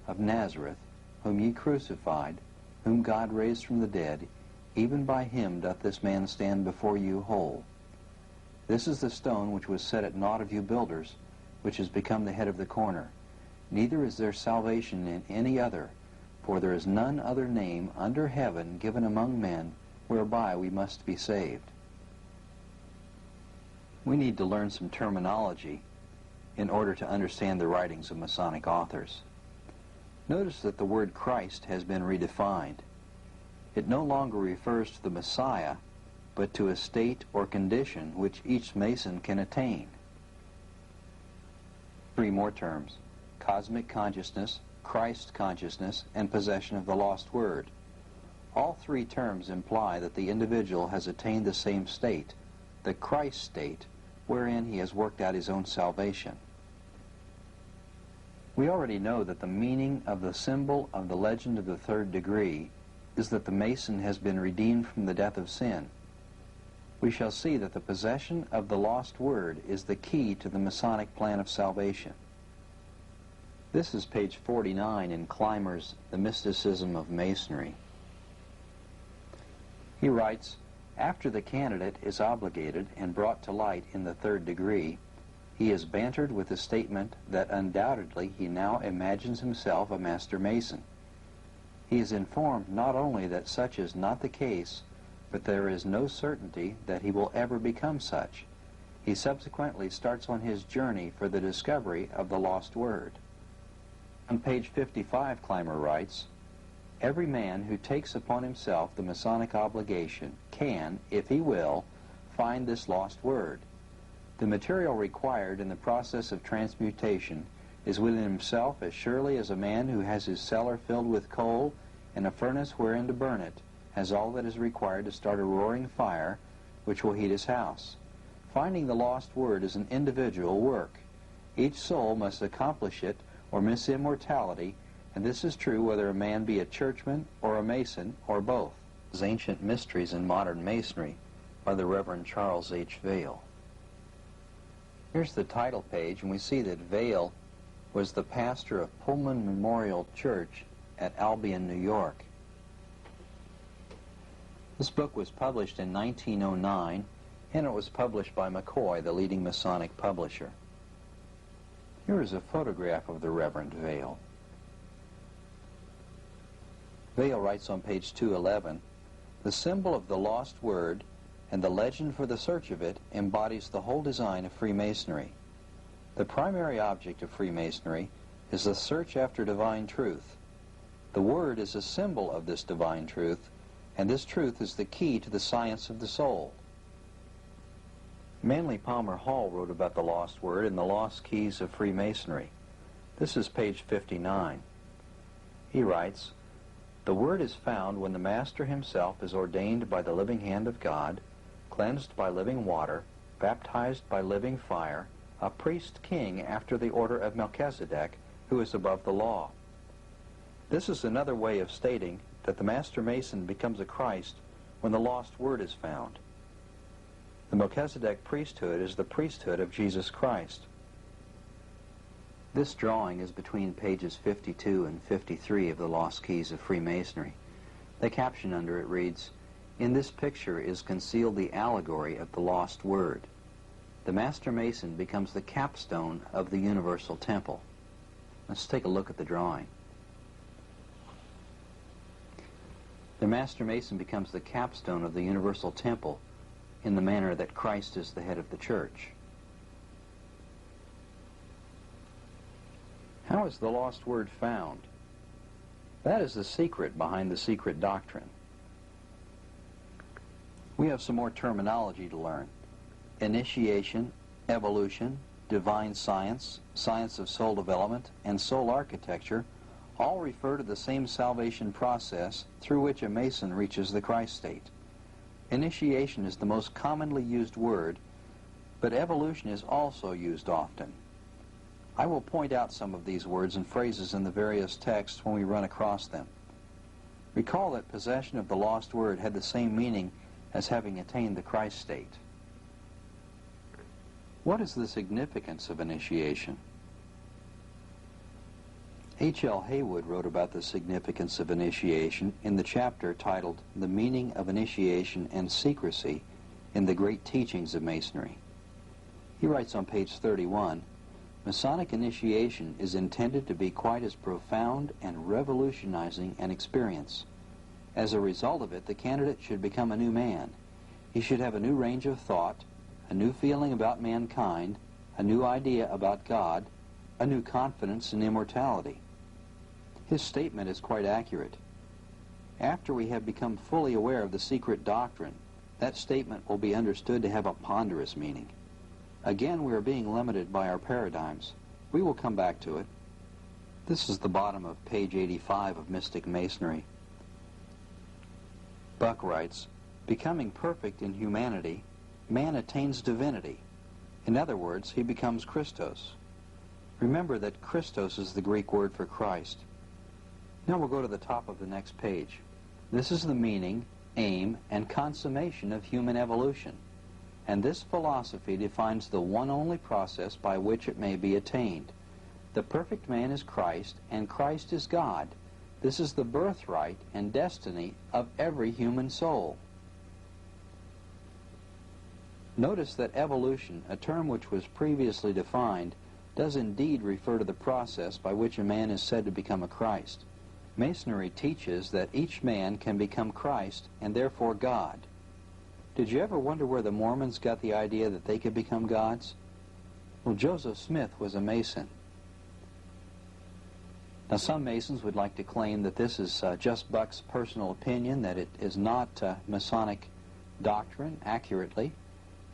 of Nazareth, whom ye crucified, whom God raised from the dead, even by him doth this man stand before you whole. This is the stone which was set at naught of you builders, which has become the head of the corner. Neither is there salvation in any other, for there is none other name under heaven given among men whereby we must be saved. We need to learn some terminology in order to understand the writings of Masonic authors. Notice that the word Christ has been redefined. It no longer refers to the Messiah, but to a state or condition which each Mason can attain. Three more terms: cosmic consciousness, Christ consciousness, and possession of the lost word. All three terms imply that the individual has attained the same state, the Christ state, wherein he has worked out his own salvation. We already know that the meaning of the symbol of the legend of the third degree is that the Mason has been redeemed from the death of sin. We shall see that the possession of the lost word is the key to the Masonic plan of salvation. This is page 49 in Clymer's The Mysticism of Masonry. He writes, after the candidate is obligated and brought to light in the third degree, he is bantered with the statement that undoubtedly he now imagines himself a Master Mason. He is informed not only that such is not the case, but there is no certainty that he will ever become such. He subsequently starts on his journey for the discovery of the lost word. On page 55, Clymer writes, every man who takes upon himself the Masonic obligation can, if he will, find this lost word. The material required in the process of transmutation is within himself as surely as a man who has his cellar filled with coal and a furnace wherein to burn it has all that is required to start a roaring fire which will heat his house. Finding the lost word is an individual work. Each soul must accomplish it or miss immortality, and this is true whether a man be a churchman or a Mason or both. Ancient Mysteries in Modern Masonry by the Reverend Charles H. Vail. Here's the title page, and we see that Vail was the pastor of Pullman Memorial Church at Albion, New York. This book was published in 1909, and it was published by McCoy, the leading Masonic publisher. Here is a photograph of the Reverend Vail. Vail writes on page 211, the symbol of the lost word and the legend for the search of it embodies the whole design of Freemasonry. The primary object of Freemasonry is the search after divine truth. The word is a symbol of this divine truth, and this truth is the key to the science of the soul. Manly Palmer Hall wrote about the lost word in The Lost Keys of Freemasonry. This is page 59. He writes, "The word is found when the master himself is ordained by the living hand of God, cleansed by living water, baptized by living fire, a priest-king after the order of Melchizedek, who is above the law." This is another way of stating that the Master Mason becomes a Christ when the lost word is found. The Melchizedek priesthood is the priesthood of Jesus Christ. This drawing is between pages 52 and 53 of The Lost Keys of Freemasonry. The caption under it reads, "In this picture is concealed the allegory of the lost word. The Master Mason becomes the capstone of the universal temple." Let's take a look at the drawing. The Master Mason becomes the capstone of the universal temple in the manner that Christ is the head of the church. How is the lost word found? That is the secret behind the secret doctrine. We have some more terminology to learn. Initiation, evolution, divine science, science of soul development, and soul architecture all refer to the same salvation process through which a Mason reaches the Christ state. Initiation is the most commonly used word, but evolution is also used often. I will point out some of these words and phrases in the various texts when we run across them. Recall that possession of the lost word had the same meaning as having attained the Christ state. What is the significance of initiation? H.L. Haywood wrote about the significance of initiation in the chapter titled "The Meaning of Initiation and Secrecy in the Great Teachings of Masonry." He writes on page 31, "Masonic initiation is intended to be quite as profound and revolutionizing an experience. As a result of it, the candidate should become a new man. He should have a new range of thought, a new feeling about mankind, a new idea about God, a new confidence in immortality." His statement is quite accurate. After we have become fully aware of the secret doctrine, that statement will be understood to have a ponderous meaning. Again, we are being limited by our paradigms. We will come back to it. This is the bottom of page 85 of Mystic Masonry. Buck writes, "Becoming perfect in humanity, man attains divinity. In other words, he becomes Christos. Remember that Christos is the Greek word for Christ." Now we'll go to the top of the next page. This is the meaning, aim, and consummation of human evolution, and this philosophy defines the one only process by which it may be attained. The perfect man is Christ, and Christ is God. This is the birthright and destiny of every human soul. Notice that evolution, a term which was previously defined, does indeed refer to the process by which a man is said to become a Christ. Masonry teaches that each man can become Christ and therefore God. Did you ever wonder where the Mormons got the idea that they could become gods? Well, Joseph Smith was a Mason. Now, some Masons would like to claim that this is just Buck's personal opinion, that it is not Masonic doctrine accurately,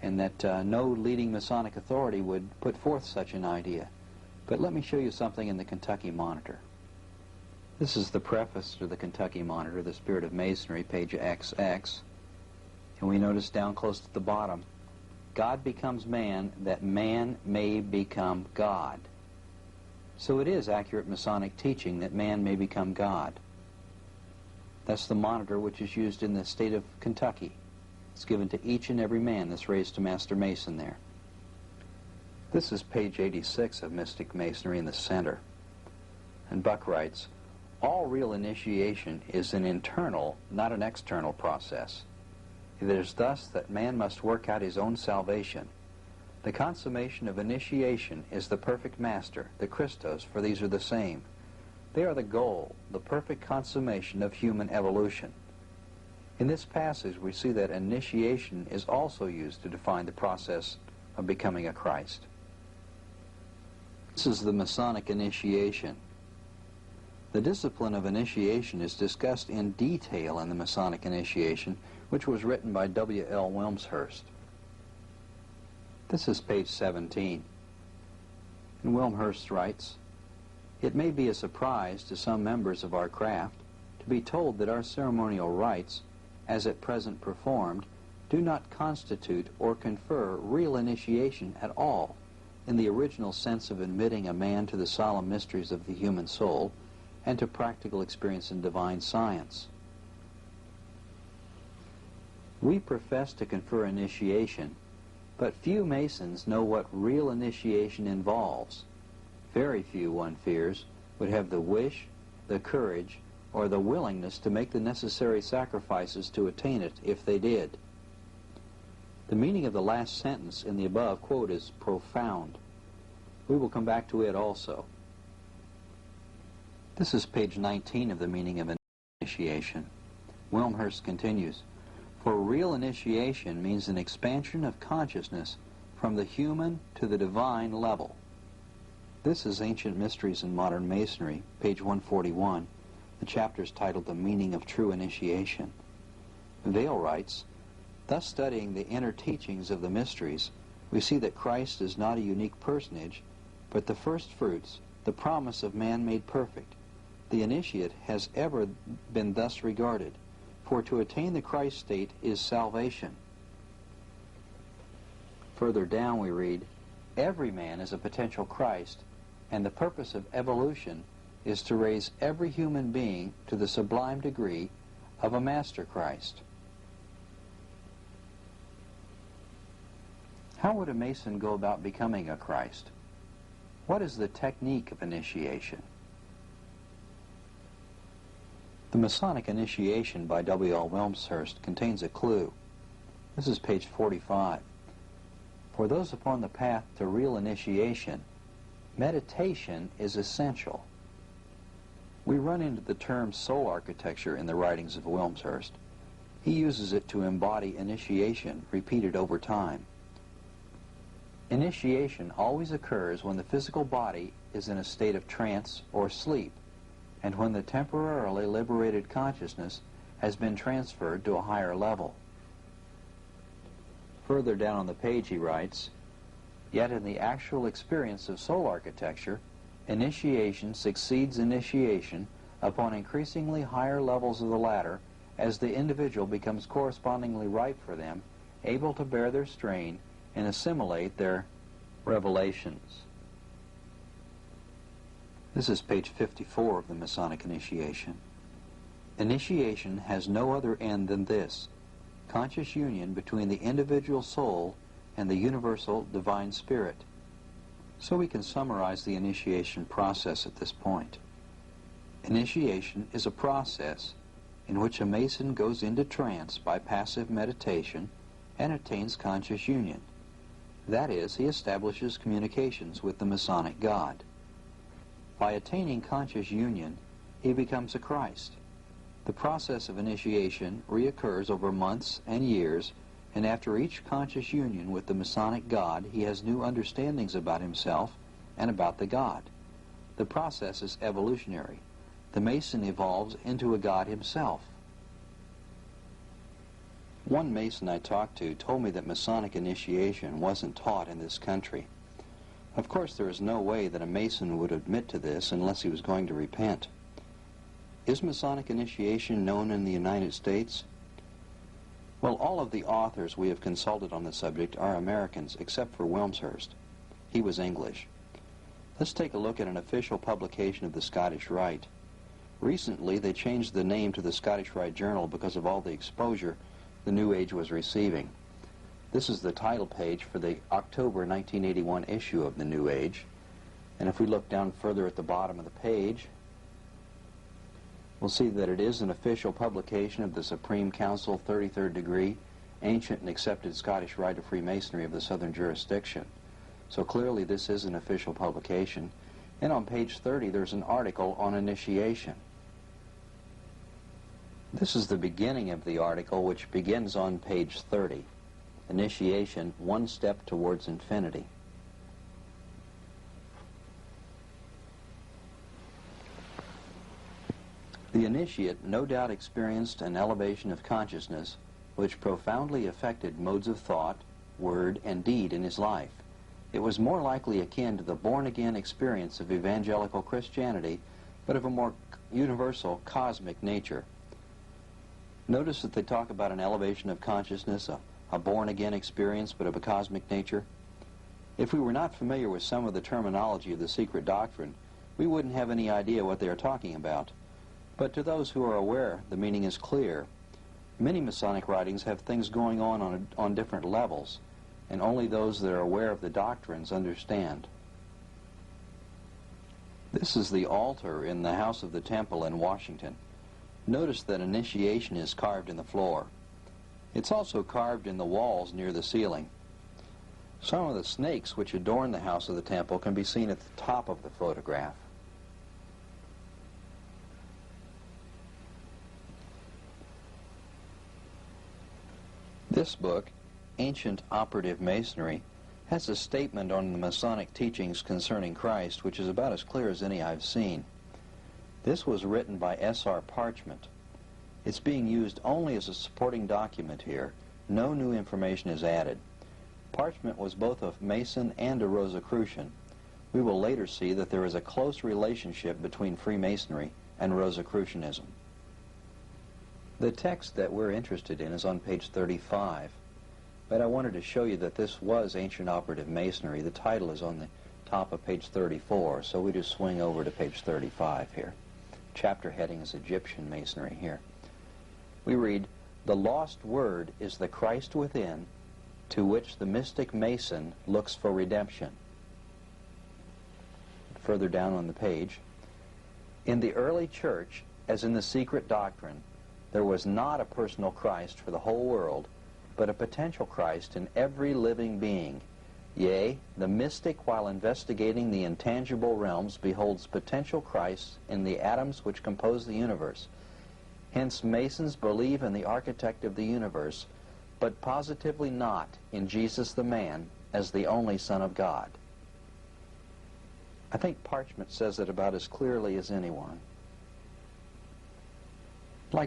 and that no leading Masonic authority would put forth such an idea. But let me show you something in the Kentucky Monitor. This is the preface to the Kentucky Monitor, The Spirit of Masonry, page XX. And we notice down close to the bottom, "God becomes man that man may become God." So it is accurate Masonic teaching that man may become God. That's the monitor which is used in the state of Kentucky. It's given to each and every man that's raised to Master Mason there. This is page 86 of Mystic Masonry in the center. And Buck writes, "All real initiation is an internal, not an external process. It is thus that man must work out his own salvation. The consummation of initiation is the perfect master, the Christos, for these are the same. They are the goal, the perfect consummation of human evolution." In this passage, we see that initiation is also used to define the process of becoming a Christ. This is the Masonic initiation. The discipline of initiation is discussed in detail in the Masonic initiation, which was written by W.L. Wilmshurst. This is page 17. And Wilmshurst writes, "It may be a surprise to some members of our craft to be told that our ceremonial rites, as at present performed, do not constitute or confer real initiation at all in the original sense of admitting a man to the solemn mysteries of the human soul and to practical experience in divine science. We profess to confer initiation, but few Masons know what real initiation involves. Very few, one fears, would have the wish, the courage, or the willingness to make the necessary sacrifices to attain it if they did." The meaning of the last sentence in the above quote is profound. We will come back to it also. This is page 19 of the meaning of initiation. Wilmshurst continues, "For real initiation means an expansion of consciousness from the human to the divine level." This is Ancient Mysteries in Modern Masonry, page 141. The chapter is titled The Meaning of True Initiation. Vail writes, "Thus studying the inner teachings of the mysteries, we see that Christ is not a unique personage, but the first fruits, the promise of man made perfect. The initiate has ever been thus regarded, for to attain the Christ state is salvation." Further down we read, "Every man is a potential Christ, and the purpose of evolution is to raise every human being to the sublime degree of a Master Christ." How would a Mason go about becoming a Christ? What is the technique of initiation? The Masonic Initiation by W.L. Wilmshurst contains a clue. This is page 45. For those upon the path to real initiation, meditation is essential. We run into the term soul architecture in the writings of Wilmshurst. He uses it to embody initiation repeated over time. Initiation always occurs when the physical body is in a state of trance or sleep, and when the temporarily liberated consciousness has been transferred to a higher level. Further down on the page he writes, "Yet in the actual experience of soul architecture, initiation succeeds initiation upon increasingly higher levels of the ladder as the individual becomes correspondingly ripe for them, able to bear their strain and assimilate their revelations." This is page 54 of the Masonic Initiation. "Initiation has no other end than this, conscious union between the individual soul and the universal divine spirit." So we can summarize the initiation process at this point. Initiation is a process in which a Mason goes into trance by passive meditation and attains conscious union. That is, he establishes communications with the Masonic God. By attaining conscious union, he becomes a Christ. The process of initiation reoccurs over months and years, and after each conscious union with the Masonic God, he has new understandings about himself and about the God. The process is evolutionary. The Mason evolves into a God himself. One Mason I talked to told me that Masonic initiation wasn't taught in this country. Of course, there is no way that a Mason would admit to this unless he was going to repent. Is Masonic initiation known in the United States? Well, all of the authors we have consulted on the subject are Americans, except for Wilmshurst. He was English. Let's take a look at an official publication of the Scottish Rite. Recently, they changed the name to the Scottish Rite Journal because of all the exposure the New Age was receiving. This is the title page for the October 1981 issue of the New Age. And if we look down further at the bottom of the page, we'll see that it is an official publication of the Supreme Council, 33rd degree, ancient and accepted Scottish Rite of Freemasonry of the Southern Jurisdiction. So clearly this is an official publication. And on page 30 there's an article on initiation. This is the beginning of the article, which begins on page 30. Initiation, one step towards infinity. The initiate no doubt experienced an elevation of consciousness which profoundly affected modes of thought, word, and deed in his life. It was more likely akin to the born-again experience of evangelical Christianity, but of a more universal cosmic nature. Notice that they talk about an elevation of consciousness, a born-again experience, but of a cosmic nature. If we were not familiar with some of the terminology of the secret doctrine, we wouldn't have any idea what they are talking about. But to those who are aware, the meaning is clear. Many Masonic writings have things going on different levels, and only those that are aware of the doctrines understand. This is the altar in the House of the Temple in Washington. Notice that initiation is carved in the floor. It's also carved in the walls near the ceiling. Some of the snakes which adorn the House of the Temple can be seen at the top of the photograph. This book, Ancient Operative Masonry, has a statement on the Masonic teachings concerning Christ which is about as clear as any I've seen. This was written by S.R. Parchment. It's being used only as a supporting document here. No new information is added. Parchment was both a Mason and a Rosicrucian. We will later see that there is a close relationship between Freemasonry and Rosicrucianism. The text that we're interested in is on page 35, but I wanted to show you that this was Ancient Operative Masonry. The title is on the top of page 34, so we just swing over to page 35 here. Chapter heading is Egyptian Masonry here. We read, "The lost word is the Christ within, to which the mystic Mason looks for redemption." Further down on the page, "In the early church, as in the secret doctrine, there was not a personal Christ for the whole world, but a potential Christ in every living being. Yea, the mystic, while investigating the intangible realms, beholds potential Christs in the atoms which compose the universe. Hence, Masons believe in the architect of the universe, but positively not in Jesus the man as the only Son of God." I think Parchment says it about as clearly as anyone. I'd like to